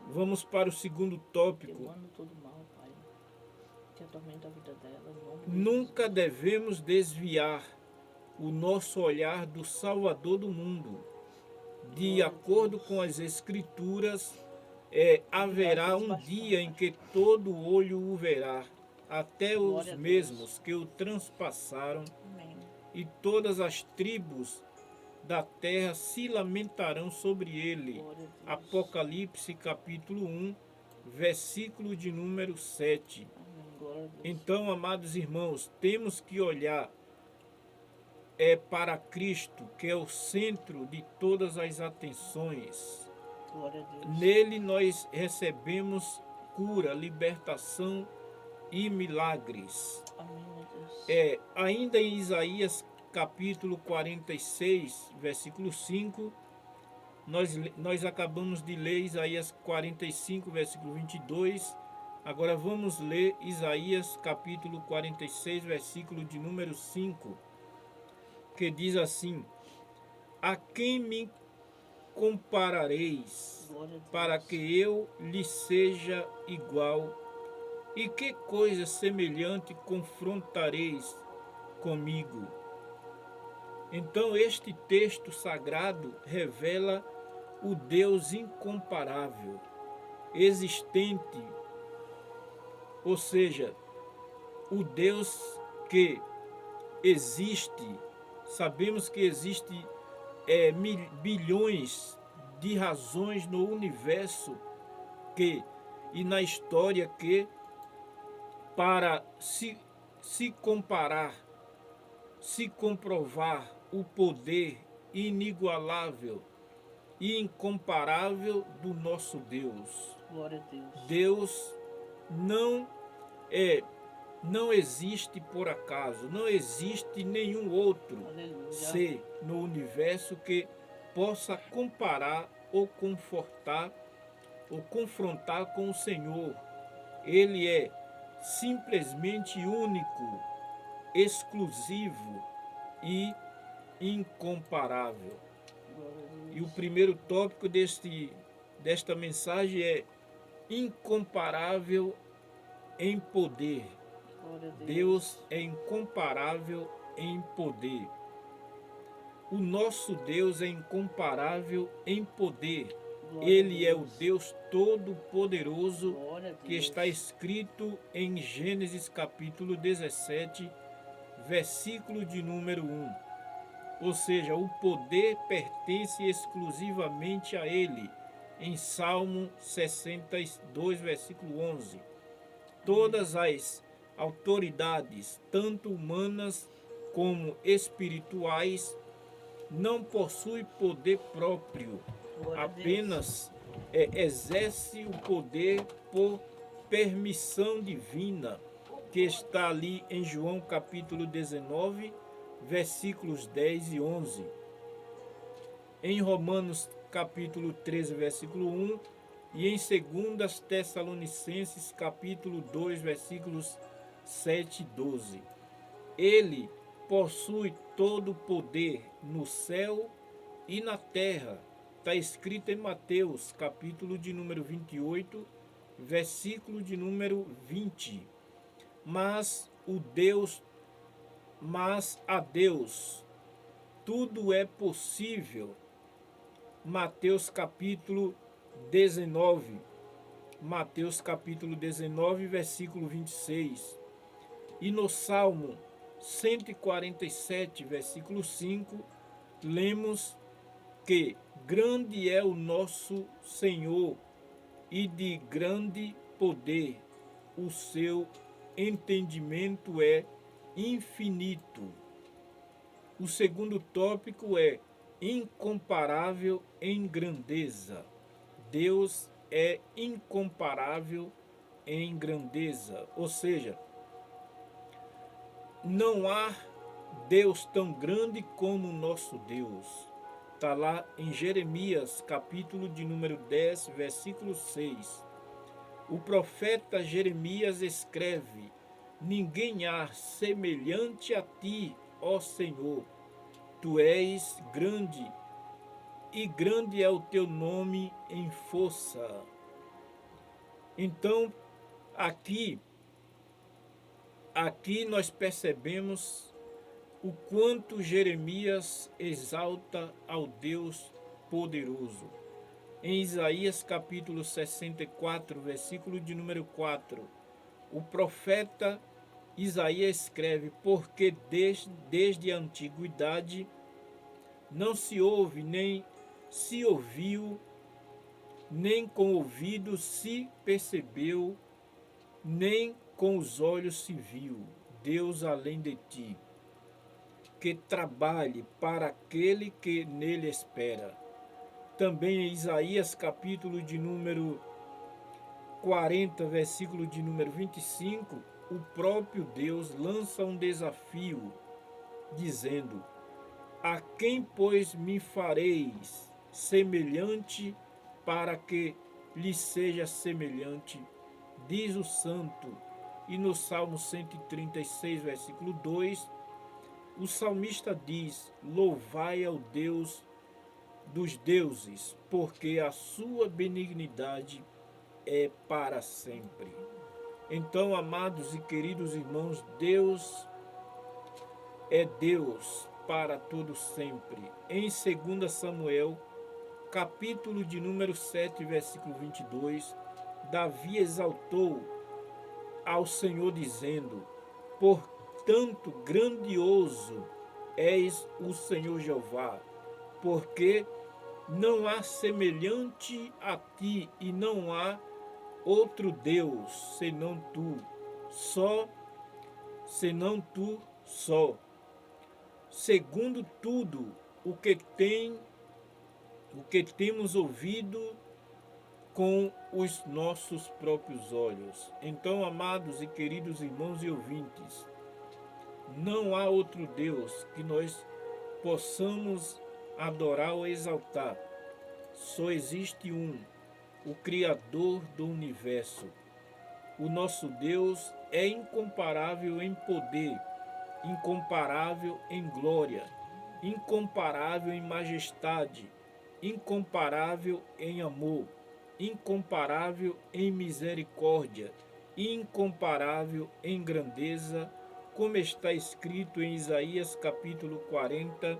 S1: vamos para o segundo tópico. Nunca devemos desviar o nosso olhar do Salvador do mundo. De acordo com as Escrituras, haverá um dia em que todo olho o verá, até os mesmos que o transpassaram, e todas as tribos da terra se lamentarão sobre ele. Apocalipse capítulo 1, versículo de número 7. Então, amados irmãos, temos que olhar para Cristo, que é o centro de todas as atenções. Nele nós recebemos cura, libertação e milagres. Ainda em Isaías capítulo 46, versículo 5, nós acabamos de ler Isaías 45, versículo 22. Agora vamos ler Isaías capítulo 46, versículo de número 5, que diz assim: A quem me comparareis, para que eu lhe seja igual? E que coisa semelhante confrontareis comigo? Então este texto sagrado revela o Deus incomparável, existente, ou seja, o Deus que existe. Sabemos que existe bilhões de razões no universo e na história que, para se comparar, se comprovar o poder inigualável e incomparável do nosso Deus.
S2: Glória a Deus.
S1: Deus não existe por acaso, não existe nenhum outro ser no universo que possa comparar ou confortar ou confrontar com o Senhor. Ele é simplesmente único, exclusivo e incomparável. E o primeiro tópico desta mensagem é incomparável em poder. Deus é incomparável em poder. O nosso Deus é incomparável em poder. Ele é o Deus Todo-Poderoso, que está escrito em Gênesis capítulo 17, versículo de número 1. Ou seja, o poder pertence exclusivamente a Ele. Em Salmo 62, versículo 11. Todas as autoridades, tanto humanas como espirituais, não possui poder próprio,
S2: Glória a Deus.
S1: apenas exerce o poder por permissão divina, que está ali em João capítulo 19, versículos 10 e 11. Em Romanos capítulo 13, versículo 1, e em 2 Tessalonicenses capítulo 2, versículos 7 e 12. Ele possui todo o poder no céu e na terra. Está escrito em Mateus capítulo de número 28, versículo de número 20. Mas a Deus tudo é possível. Mateus capítulo 19, versículo 26. E no Salmo 147, versículo 5, lemos que grande é o nosso Senhor e de grande poder, o seu entendimento é infinito. O segundo tópico é incomparável em grandeza. Deus é incomparável em grandeza, ou seja, não há Deus tão grande como o nosso Deus. Está lá em Jeremias, capítulo de número 10, versículo 6. O profeta Jeremias escreve: ninguém há semelhante a ti, ó Senhor. Tu és grande, e grande é o teu nome em força. Então, aqui nós percebemos o quanto Jeremias exalta ao Deus poderoso. Em Isaías capítulo 64, versículo de número 4, o profeta Isaías escreve: porque desde a antiguidade não se ouve, nem se ouviu, nem com o ouvido se percebeu, nem com os olhos se viu, Deus além de ti, que trabalhe para aquele que nele espera. Também em Isaías capítulo de número 40, versículo de número 25, o próprio Deus lança um desafio, dizendo: a quem, pois, me fareis semelhante para que lhe seja semelhante? Diz o santo. E no Salmo 136, versículo 2, o salmista diz: louvai ao Deus dos deuses, porque a sua benignidade é para sempre. Então, amados e queridos irmãos, Deus é Deus para todo sempre. Em 2 Samuel, capítulo de número 7, versículo 22, Davi exaltou ao Senhor dizendo: portanto, grandioso és o Senhor Jeová, porque não há semelhante a ti e não há outro Deus senão tu só. Segundo tudo o que temos ouvido com os nossos próprios olhos. Então, amados e queridos irmãos e ouvintes, não há outro Deus que nós possamos adorar ou exaltar. Só existe um, o Criador do universo. O nosso Deus é incomparável em poder, incomparável em glória, incomparável em majestade, incomparável em amor, incomparável em misericórdia, incomparável em grandeza, como está escrito em Isaías capítulo 40,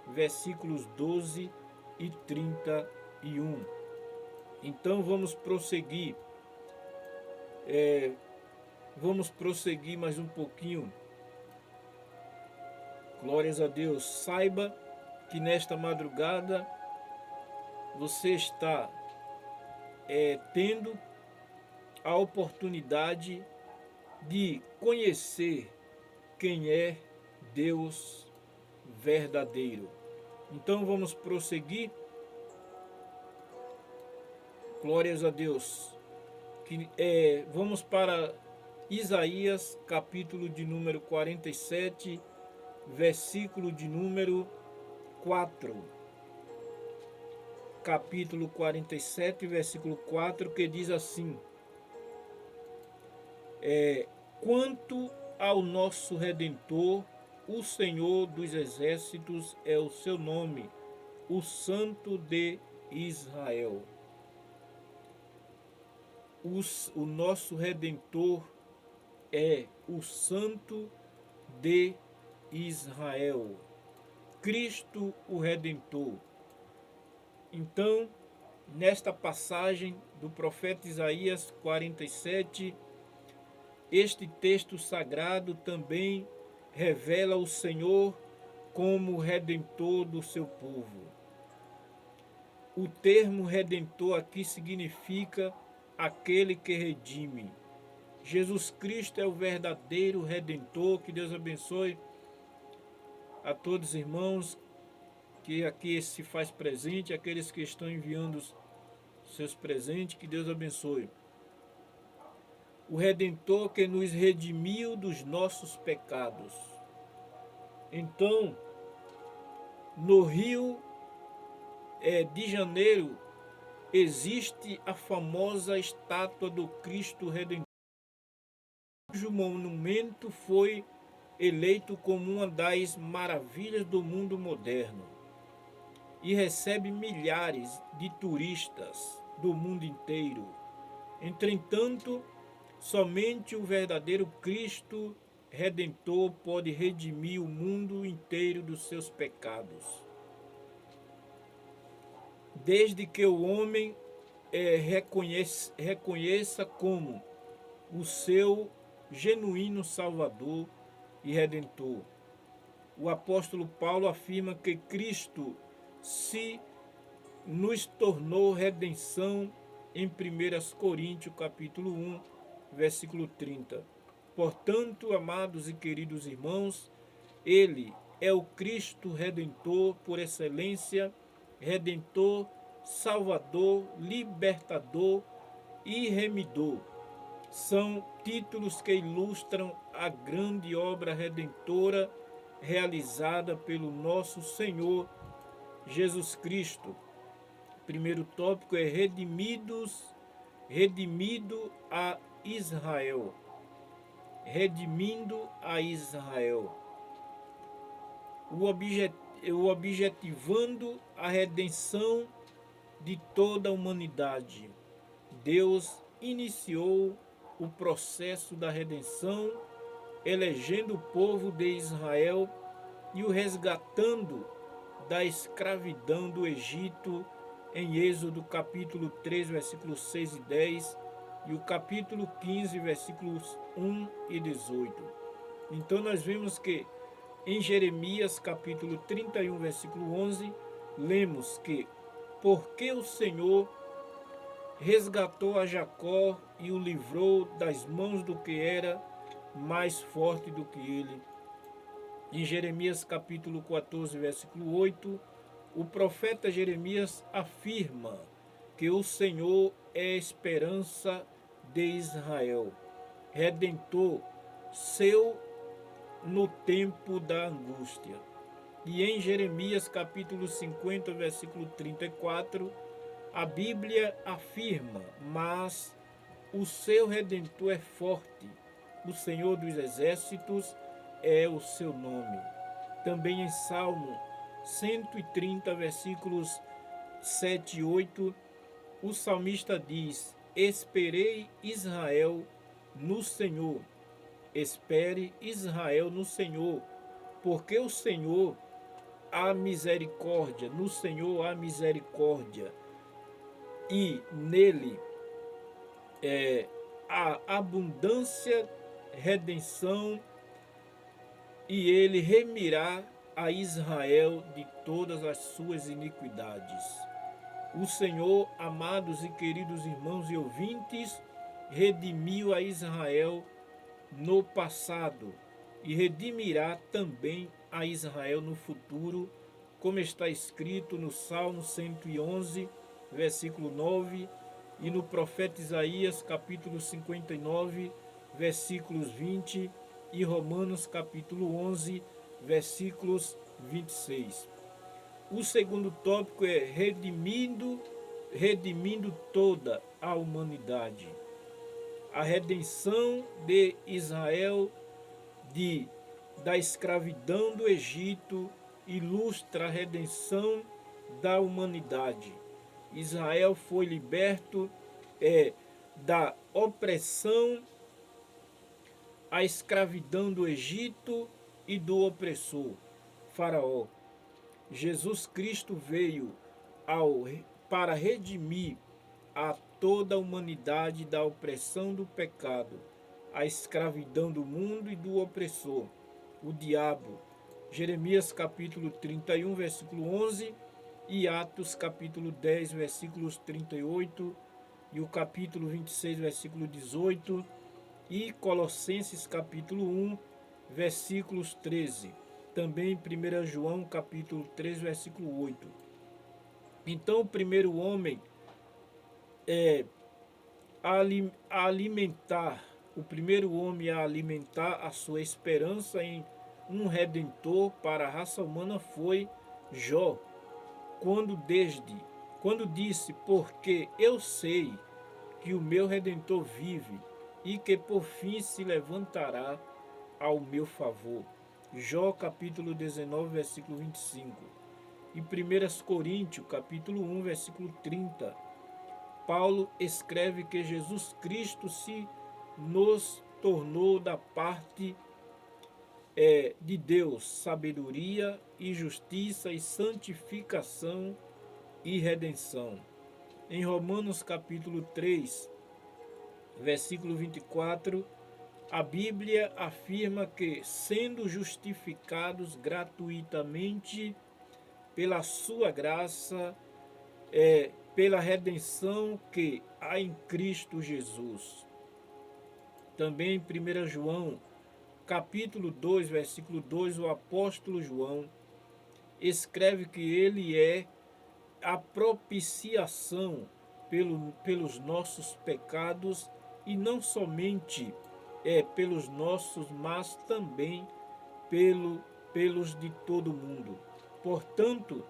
S1: versículos 12 e 31. Então vamos prosseguir. Vamos prosseguir mais um pouquinho. Glórias a Deus. Saiba que nesta madrugada você está tendo a oportunidade de conhecer quem é Deus verdadeiro. Então vamos prosseguir. Glórias a Deus. Vamos para Isaías, capítulo de número 47, versículo de número 4. Capítulo 47, versículo 4, que diz assim: quanto ao nosso Redentor, o Senhor dos Exércitos é o seu nome, o Santo de Israel. O nosso Redentor é o Santo de Israel, Cristo o Redentor. Então, nesta passagem do profeta Isaías 47, este texto sagrado também revela o Senhor como Redentor do seu povo. O termo Redentor aqui significa aquele que redime. Jesus Cristo é o verdadeiro Redentor. Que Deus abençoe a todos os irmãos que aqui se faz presente, aqueles que estão enviando seus presentes, que Deus abençoe. O Redentor que nos redimiu dos nossos pecados. Então, no Rio de Janeiro, existe a famosa estátua do Cristo Redentor, cujo monumento foi eleito como uma das maravilhas do mundo moderno e recebe milhares de turistas do mundo inteiro. Entretanto, somente o verdadeiro Cristo Redentor pode redimir o mundo inteiro dos seus pecados. Desde que o homem reconheça como o seu genuíno Salvador e Redentor. O apóstolo Paulo afirma que Cristo se nos tornou redenção em 1 Coríntios capítulo 1, versículo 30. Portanto, amados e queridos irmãos, Ele é o Cristo Redentor por excelência, Redentor, Salvador, Libertador e Remidor. São títulos que ilustram a grande obra redentora realizada pelo nosso Senhor Jesus Cristo. Primeiro tópico é redimido a Israel. Redimindo a Israel. O objetivando a redenção de toda a humanidade. Deus iniciou o processo da redenção, elegendo o povo de Israel e o resgatando da escravidão do Egito, em Êxodo capítulo 3, versículos 6 e 10, e o capítulo 15, versículos 1 e 18. Então nós vemos que em Jeremias capítulo 31, versículo 11, lemos que porque o Senhor resgatou a Jacó e o livrou das mãos do que era mais forte do que ele. Em Jeremias capítulo 14, versículo 8, o profeta Jeremias afirma que o Senhor é a esperança de Israel, redentor seu no tempo da angústia. E em Jeremias capítulo 50, versículo 34, a Bíblia afirma: mas o seu Redentor é forte, o Senhor dos Exércitos é o seu nome. Também em Salmo 130, versículos 7 e 8, o salmista diz: esperei Israel no Senhor. Espere Israel no Senhor, porque o Senhor há misericórdia, no Senhor há misericórdia, e nele há abundância, redenção, e ele remirá a Israel de todas as suas iniquidades. O Senhor, amados e queridos irmãos e ouvintes, redimiu a Israel no passado e redimirá também a Israel no futuro, como está escrito no Salmo 111, versículo 9, e no profeta Isaías, capítulo 59, versículos 20, e Romanos, capítulo 11, versículos 26. O segundo tópico é redimindo toda a humanidade. A redenção de Israel da escravidão do Egito ilustra a redenção da humanidade. Israel foi liberto da opressão, a escravidão do Egito e do opressor, Faraó. Jesus Cristo veio para redimir a toda a humanidade da opressão do pecado, a escravidão do mundo e do opressor, o diabo. Jeremias capítulo 31, versículo 11, e Atos capítulo 10, versículos 38, e o capítulo 26, versículo 18, e Colossenses capítulo 1, versículos 13. Também 1 João capítulo 3, versículo 8. Então o primeiro homem a alimentar a sua esperança em um redentor para a raça humana foi Jó, quando disse: porque eu sei que o meu redentor vive e que por fim se levantará ao meu favor. Jó capítulo 19, versículo 25. E 1 Coríntios capítulo 1, versículo 30. Paulo escreve que Jesus Cristo se nos tornou da parte de Deus sabedoria e justiça e santificação e redenção. Em Romanos capítulo 3, versículo 24, a Bíblia afirma que, sendo justificados gratuitamente pela sua graça, pela redenção que há em Cristo Jesus. Também em 1 João, capítulo 2, versículo 2, o apóstolo João escreve que ele é a propiciação pelos nossos pecados, e não somente pelos nossos, mas também pelos de todo mundo. Portanto,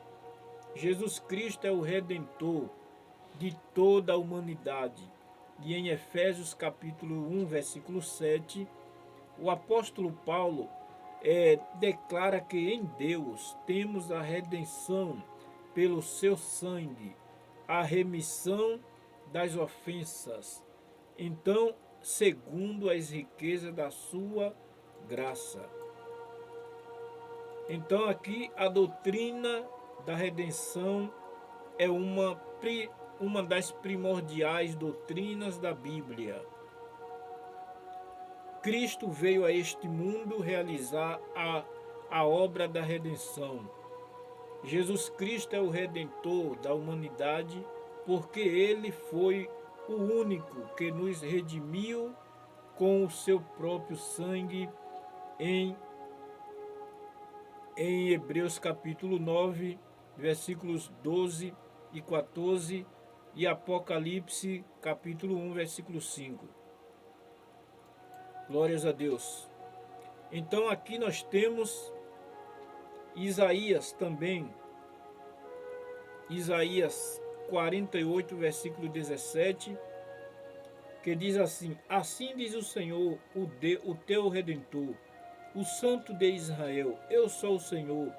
S1: Jesus Cristo é o Redentor de toda a humanidade. E em Efésios capítulo 1, versículo 7, o apóstolo Paulo declara que em Deus temos a redenção pelo seu sangue, a remissão das ofensas. Então, segundo as riquezas da sua graça. Então aqui a doutrina da redenção é uma das primordiais doutrinas da Bíblia. Cristo veio a este mundo realizar a obra da redenção. Jesus Cristo é o Redentor da humanidade, porque Ele foi o único que nos redimiu com o seu próprio sangue em Hebreus capítulo 9, versículos 12 e 14, e Apocalipse capítulo 1, versículo 5. Glórias a Deus. Então aqui nós temos Isaías também, Isaías 48, versículo 17, que diz assim: assim diz o Senhor, o teu Redentor, o Santo de Israel: eu sou o Senhor,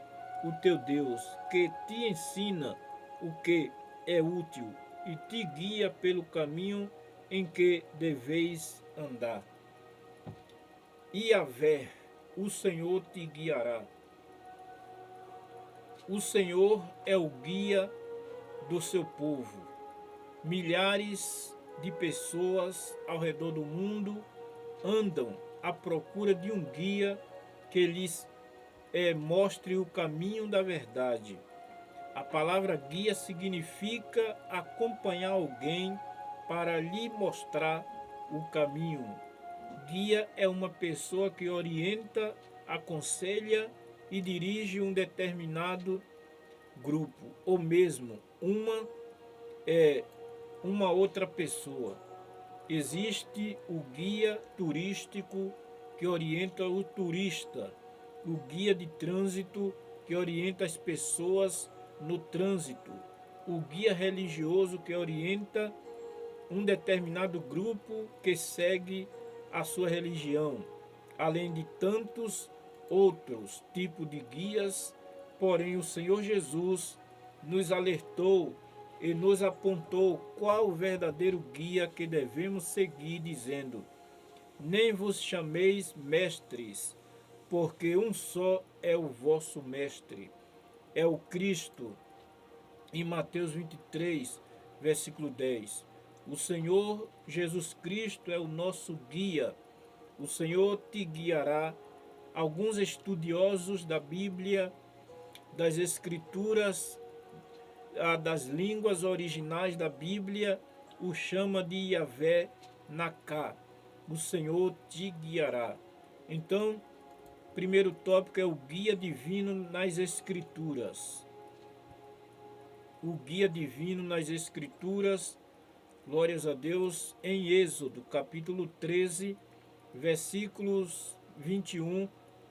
S1: o teu Deus, que te ensina o que é útil e te guia pelo caminho em que deveis andar. Yahvé, o Senhor te guiará. O Senhor é o guia do seu povo. Milhares de pessoas ao redor do mundo andam à procura de um guia que lhes mostre o caminho da verdade. A palavra guia significa acompanhar alguém para lhe mostrar o caminho. Guia é uma pessoa que orienta, aconselha e dirige um determinado grupo, ou mesmo uma outra pessoa. Existe o guia turístico que orienta o turista, o guia de trânsito que orienta as pessoas no trânsito, o guia religioso que orienta um determinado grupo que segue a sua religião, além de tantos outros tipos de guias. Porém, o Senhor Jesus nos alertou e nos apontou qual o verdadeiro guia que devemos seguir, dizendo: nem vos chameis mestres, porque um só é o vosso mestre, é o Cristo. Em Mateus 23, versículo 10. O Senhor Jesus Cristo é o nosso guia. O Senhor te guiará. Alguns estudiosos da Bíblia, das Escrituras, das línguas originais da Bíblia, o chama de Yahvé Naká. O Senhor te guiará. Então, primeiro tópico é o guia divino nas Escrituras. O guia divino nas Escrituras, glórias a Deus, em Êxodo, capítulo 13, versículos 21,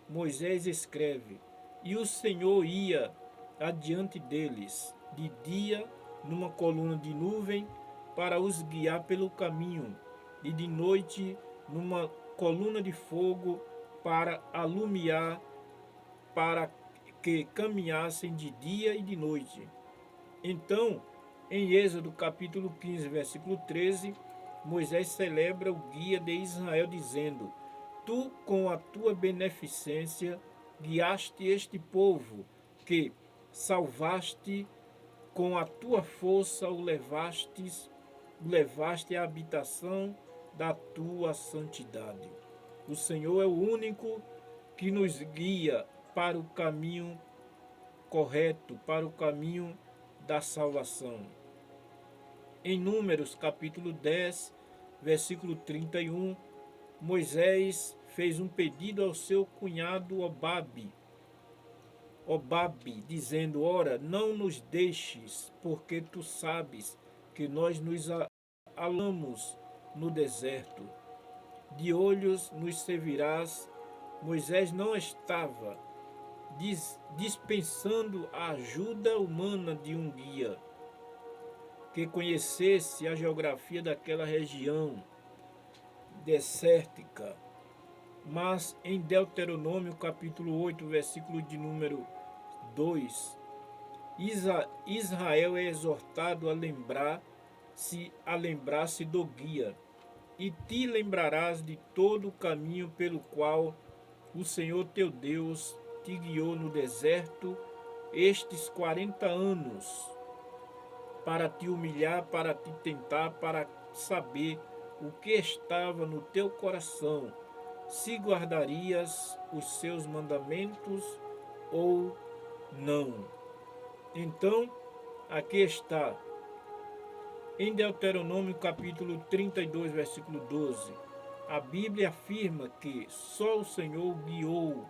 S1: Moisés escreve: e o Senhor ia adiante deles, de dia, numa coluna de nuvem, para os guiar pelo caminho, e de noite, numa coluna de fogo, para alumiar, para que caminhassem de dia e de noite. Então, em Êxodo capítulo 15, versículo 13, Moisés celebra o guia de Israel, dizendo: tu, com a tua beneficência, guiaste este povo, que salvaste, com a tua força o levaste à habitação da tua santidade. O Senhor é o único que nos guia para o caminho correto, para o caminho da salvação. Em Números capítulo 10, versículo 31, Moisés fez um pedido ao seu cunhado Obabe, dizendo: ora, não nos deixes, porque tu sabes que nós nos alamos no deserto. De olhos nos servirás. Moisés não estava dispensando a ajuda humana de um guia que conhecesse a geografia daquela região desértica. Mas em Deuteronômio capítulo 8, versículo de número 2, Israel é exortado a lembrar-se do guia, e te lembrarás de todo o caminho pelo qual o Senhor teu Deus te guiou no deserto estes 40 anos, para te humilhar, para te tentar, para saber o que estava no teu coração, se guardarias os seus mandamentos ou não. Então, aqui está, em Deuteronômio capítulo 32, versículo 12, a Bíblia afirma que só o Senhor o guiou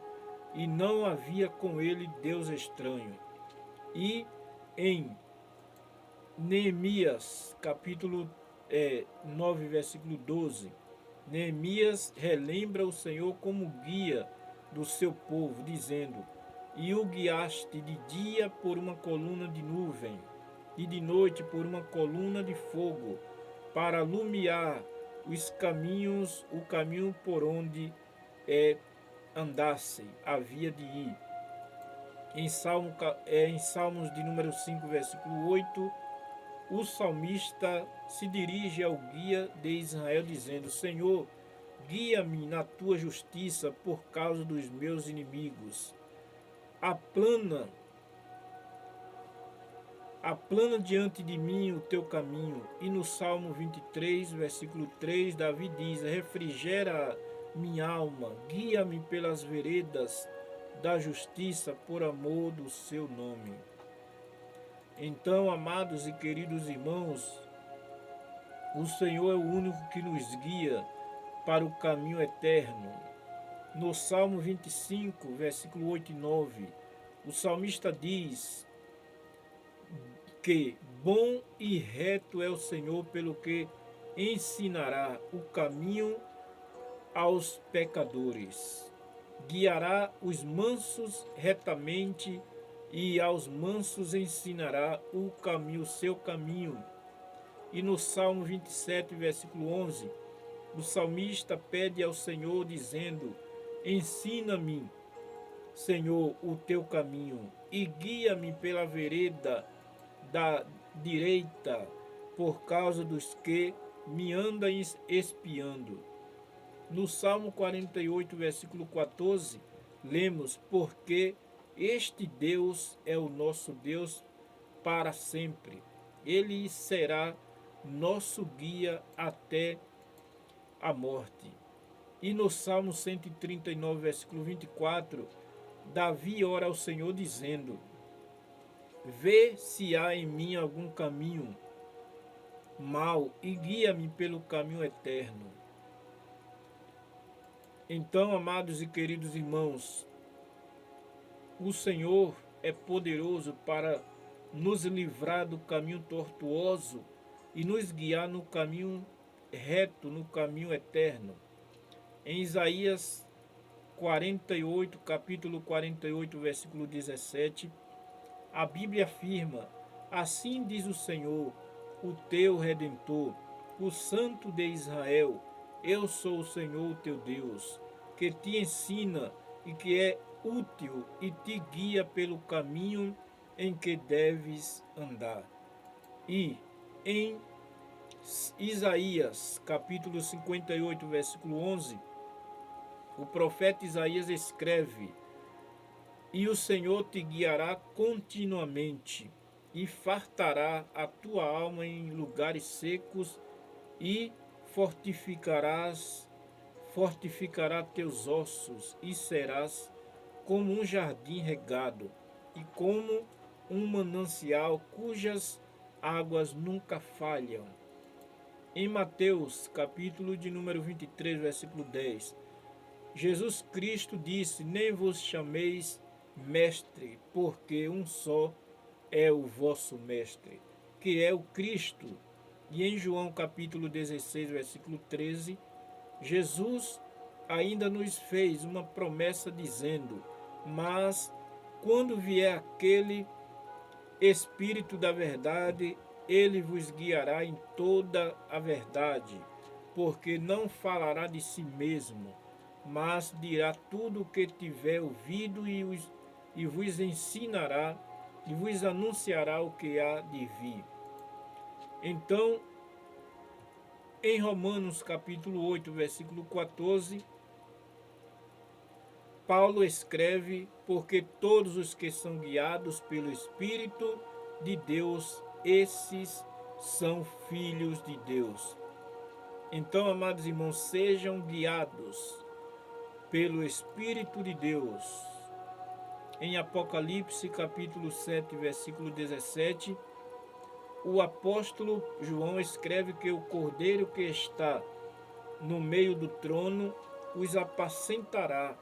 S1: e não havia com ele Deus estranho. E em Neemias capítulo 9, versículo 12, Neemias relembra o Senhor como guia do seu povo, dizendo: e o guiaste de dia por uma coluna de nuvem, e de noite por uma coluna de fogo, para alumiar os caminhos, o caminho por onde andassem, havia de ir. Em Salmos de número 5, versículo 8, o salmista se dirige ao guia de Israel, dizendo: Senhor, guia-me na tua justiça por causa dos meus inimigos. Aplana diante de mim o teu caminho. E no Salmo 23, versículo 3, Davi diz: refrigera minha alma, guia-me pelas veredas da justiça por amor do seu nome. Então, amados e queridos irmãos, o Senhor é o único que nos guia para o caminho eterno. No Salmo 25, versículo 8 e 9, o salmista diz: que bom e reto é o Senhor, pelo que ensinará o caminho aos pecadores. Guiará os mansos retamente, e aos mansos ensinará o caminho, o seu caminho. E no Salmo 27, versículo 11, o salmista pede ao Senhor, dizendo: ensina-me, Senhor, o teu caminho, e guia-me pela vereda da direita, por causa dos que me andam espiando. No Salmo 48, versículo 14, lemos: porque este Deus é o nosso Deus para sempre. Ele será nosso guia até a morte. E no Salmo 139, versículo 24, Davi ora ao Senhor dizendo: vê se há em mim algum caminho mau e guia-me pelo caminho eterno. Então, amados e queridos irmãos, o Senhor é poderoso para nos livrar do caminho tortuoso e nos guiar no caminho reto, no caminho eterno. Em Isaías 48, capítulo 48, versículo 17, a Bíblia afirma: assim diz o Senhor, o teu Redentor, o Santo de Israel: eu sou o Senhor, o teu Deus, que te ensina e que é útil e te guia pelo caminho em que deves andar. E em Isaías, capítulo 58, versículo 11, o profeta Isaías escreve: e o Senhor te guiará continuamente, e fartará a tua alma em lugares secos, e fortificará teus ossos, e serás como um jardim regado, e como um manancial cujas águas nunca falham. Em Mateus, capítulo de número 23, versículo 10, Jesus Cristo disse: nem vos chameis mestre, porque um só é o vosso mestre, que é o Cristo. E em João capítulo 16, versículo 13, Jesus ainda nos fez uma promessa dizendo: mas quando vier aquele Espírito da verdade, ele vos guiará em toda a verdade, porque não falará de si mesmo, mas dirá tudo o que tiver ouvido e vos ensinará e vos anunciará o que há de vir. Então, em Romanos capítulo 8, versículo 14, Paulo escreve: porque todos os que são guiados pelo Espírito de Deus, esses são filhos de Deus. Então, amados irmãos, sejam guiados pelo Espírito de Deus. Em Apocalipse capítulo 7, versículo 17, o apóstolo João escreve que o cordeiro que está no meio do trono os apacentará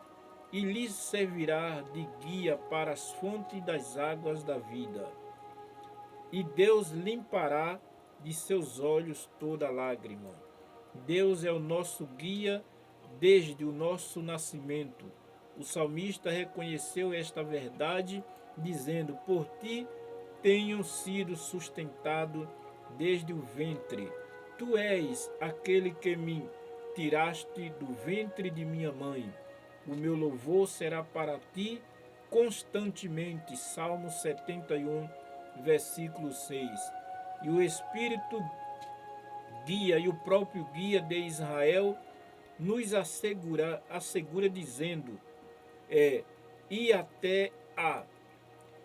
S1: e lhes servirá de guia para as fontes das águas da vida. E Deus limpará de seus olhos toda lágrima. Deus é o nosso guia desde o nosso nascimento. O salmista reconheceu esta verdade, dizendo: por ti tenho sido sustentado desde o ventre. Tu és aquele que me tiraste do ventre de minha mãe. O meu louvor será para ti constantemente. Salmo 71, versículo 6. E o Espírito guia e o próprio guia de Israel nos assegura dizendo: e até a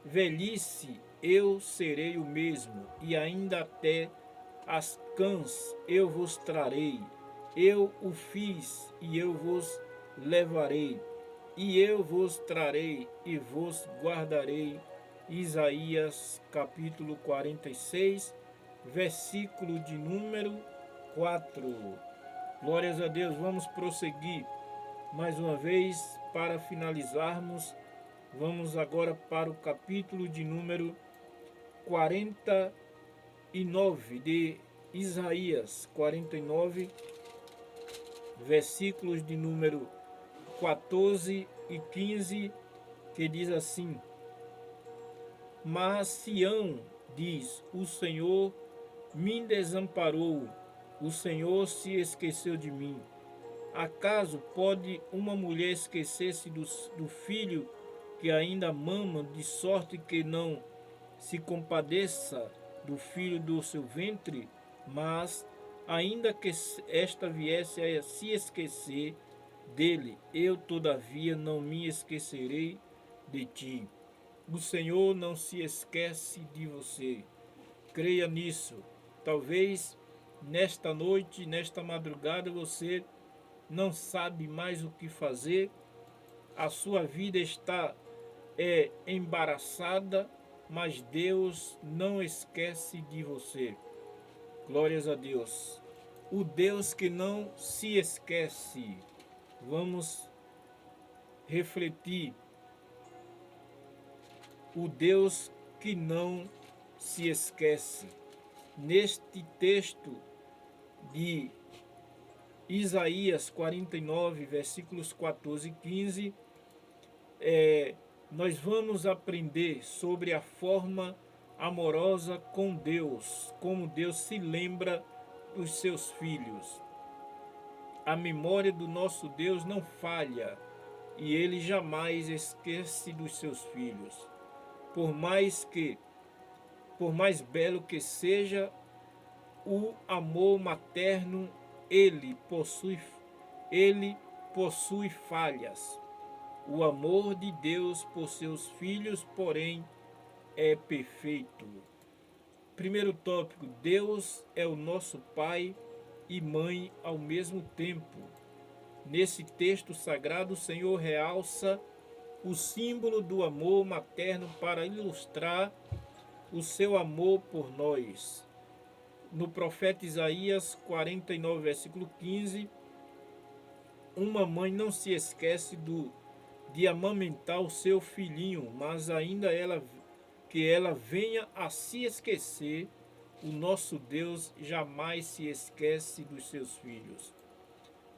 S1: velhice eu serei o mesmo, e ainda até as cãs eu vos trarei. Eu o fiz e eu vos levarei, e eu vos trarei e vos guardarei. Isaías capítulo 46, versículo de número 4. Glórias a Deus. Vamos prosseguir mais uma vez para finalizarmos. Vamos agora para o capítulo de número 49 de Isaías 49, versículos de número 14 e 15, que diz assim: Mas Sião diz, o Senhor me desamparou, o Senhor se esqueceu de mim. Acaso pode uma mulher esquecer-se do filho que ainda mama, de sorte que não se compadeça do filho do seu ventre? Mas, ainda que esta viesse a se esquecer dele, eu todavia não me esquecerei de ti. O Senhor não se esquece de você. Creia nisso. Talvez nesta noite, nesta madrugada, você não sabe mais o que fazer. A sua vida está embaraçada, mas Deus não esquece de você. Glórias a Deus. O Deus que não se esquece. Vamos refletir. O Deus que não se esquece. Neste texto de Isaías 49, versículos 14 e 15, nós vamos aprender sobre a forma amorosa com Deus, como Deus se lembra dos seus filhos. A memória do nosso Deus não falha e ele jamais esquece dos seus filhos. Por mais belo que seja o amor materno, ele possui falhas. O amor de Deus por seus filhos, porém, é perfeito. Primeiro tópico: Deus é o nosso Pai e Mãe ao mesmo tempo. Nesse texto sagrado, o Senhor realça o símbolo do amor materno para ilustrar o seu amor por nós. No profeta Isaías 49, versículo 15, uma mãe não se esquece de amamentar o seu filhinho, mas ainda que ela venha a se esquecer, o nosso Deus jamais se esquece dos seus filhos.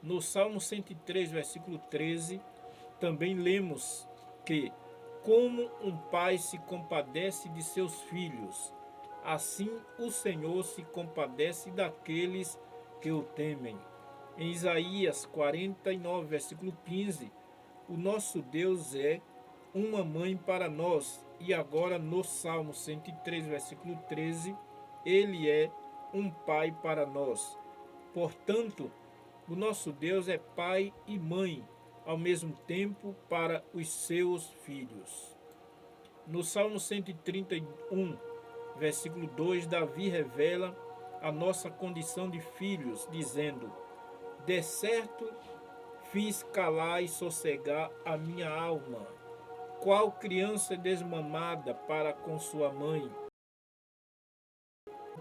S1: No Salmo 103, versículo 13, também lemos que, como um pai se compadece de seus filhos, assim o Senhor se compadece daqueles que o temem. Em Isaías 49, versículo 15, o nosso Deus é uma mãe para nós. E agora no Salmo 103, versículo 13, ele é um pai para nós. Portanto, o nosso Deus é pai e mãe ao mesmo tempo para os seus filhos. No Salmo 131, versículo 2, Davi revela a nossa condição de filhos, dizendo: de certo fiz calar e sossegar a minha alma, qual criança desmamada para com sua mãe,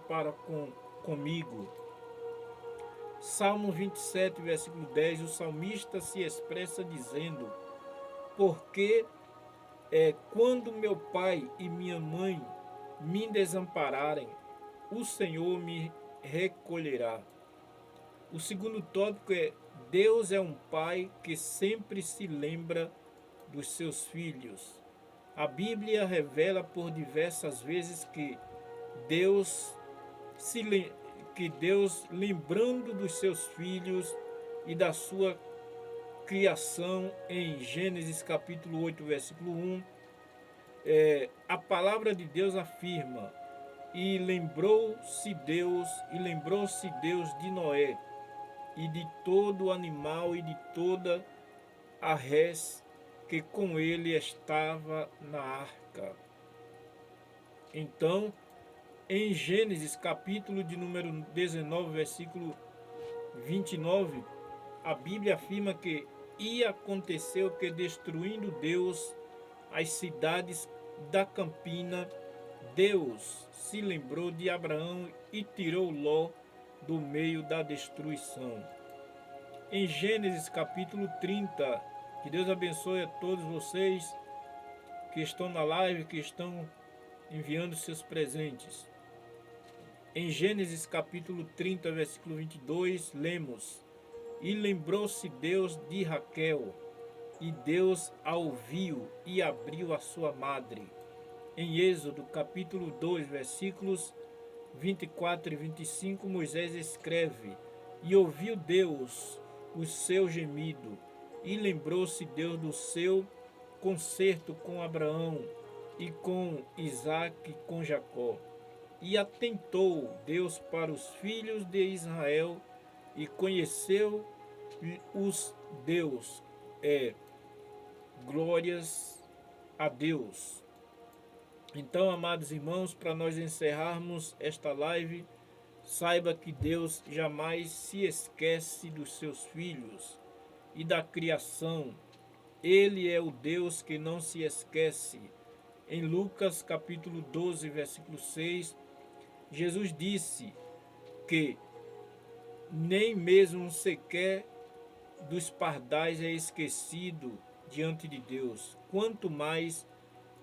S1: para comigo. Salmo 27, versículo 10, o salmista se expressa dizendo: porque quando meu pai e minha mãe me desampararem, o Senhor me recolherá. O segundo tópico é: Deus é um pai que sempre se lembra dos seus filhos. A Bíblia revela por diversas vezes que Deus, lembrando dos seus filhos e da sua criação, em Gênesis capítulo 8, versículo 1, a palavra de Deus afirma: e lembrou-se Deus de Noé, e de todo animal e de toda a res que com ele estava na arca. Então, em Gênesis capítulo de número 19, versículo 29, a Bíblia afirma que aconteceu que, destruindo Deus as cidades da campina, Deus se lembrou de Abraão e tirou Ló do meio da destruição. Em Gênesis capítulo 30, que Deus abençoe a todos vocês que estão na live, que estão enviando seus presentes. Em Gênesis capítulo 30, versículo 22, lemos: E lembrou-se Deus de Raquel, e Deus a ouviu e abriu a sua madre. Em Êxodo capítulo 2, versículos 24 e 25, Moisés escreve: E ouviu Deus o seu gemido, e lembrou-se Deus do seu concerto com Abraão, e com Isaque e com Jacó. E atentou Deus para os filhos de Israel, e conheceu os Deus. Glórias a Deus. Então, amados irmãos, para nós encerrarmos esta live, saiba que Deus jamais se esquece dos seus filhos e da criação. Ele é o Deus que não se esquece. Em Lucas capítulo 12, versículo 6, Jesus disse que nem mesmo sequer dos pardais é esquecido diante de Deus, quanto mais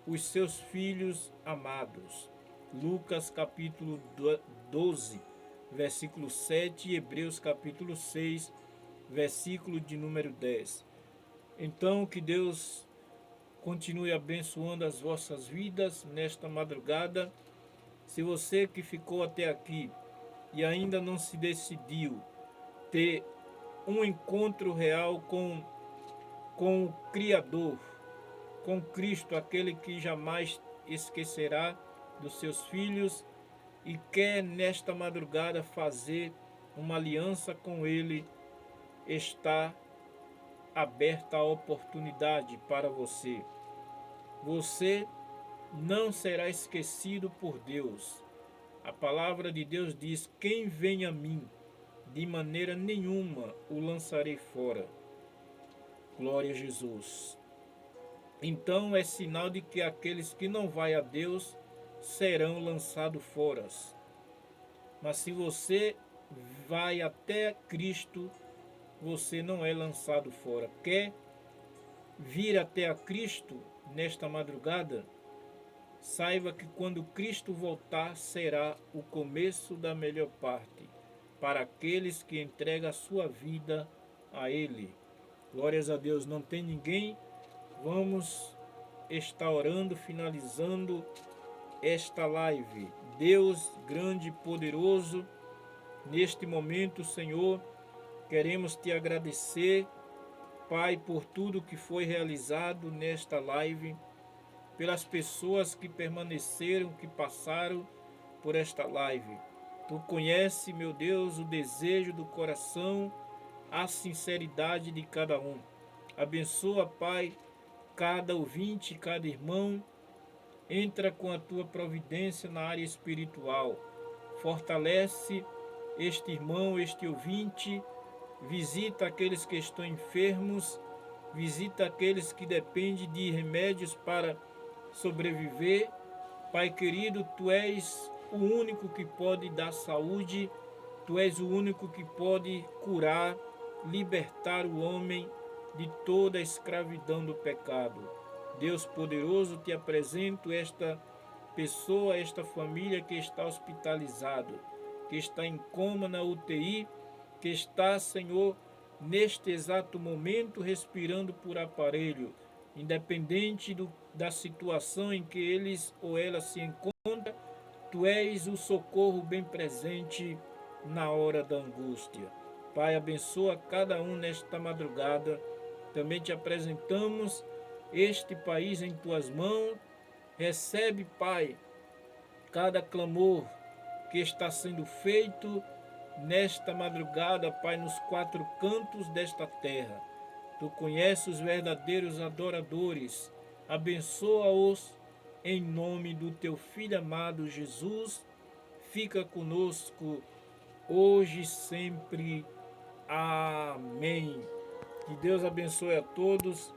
S1: os seus filhos amados. Lucas capítulo 12, versículo 7 e Hebreus capítulo 6, versículo de número 10. Então, que Deus continue abençoando as vossas vidas nesta madrugada. Se você que ficou até aqui e ainda não se decidiu ter um encontro real com o Criador, com Cristo, aquele que jamais esquecerá dos seus filhos, e quer nesta madrugada fazer uma aliança com Ele, está aberta a oportunidade para você. Você não será esquecido por Deus. A palavra de Deus diz: quem vem a mim, de maneira nenhuma o lançarei fora. Glória a Jesus. Então é sinal de que aqueles que não vai a Deus serão lançados fora. Mas se você vai até Cristo, você não é lançado fora. Quer vir até a Cristo nesta madrugada? Saiba que quando Cristo voltar, será o começo da melhor parte para aqueles que entregam a sua vida a Ele. Glórias a Deus. Não tem ninguém? Vamos estar orando, finalizando esta live. Deus grande e poderoso, neste momento, Senhor, queremos te agradecer, Pai, por tudo que foi realizado nesta live, pelas pessoas que permaneceram, que passaram por esta live. Tu conhece, meu Deus, o desejo do coração, a sinceridade de cada um. Abençoa, Pai, cada ouvinte, cada irmão. Entra com a tua providência na área espiritual. Fortalece este irmão, este ouvinte. Visita aqueles que estão enfermos. Visita aqueles que dependem de remédios para sobreviver. Pai querido, Tu és o único que pode dar saúde. Tu és o único que pode curar, libertar o homem de toda a escravidão do pecado. Deus poderoso, te apresento esta pessoa, esta família que está hospitalizado, que está em coma na UTI, que está, Senhor, neste exato momento respirando por aparelho, independente da situação em que eles ou ela se encontra, Tu és o socorro bem presente na hora da angústia. Pai, abençoa cada um nesta madrugada. Também te apresentamos este país em Tuas mãos. Recebe, Pai, cada clamor que está sendo feito nesta madrugada, Pai, nos quatro cantos desta terra. Tu conheces os verdadeiros adoradores. Abençoa-os em nome do Teu Filho amado Jesus. Fica conosco hoje e sempre. Amém. Que Deus abençoe a todos.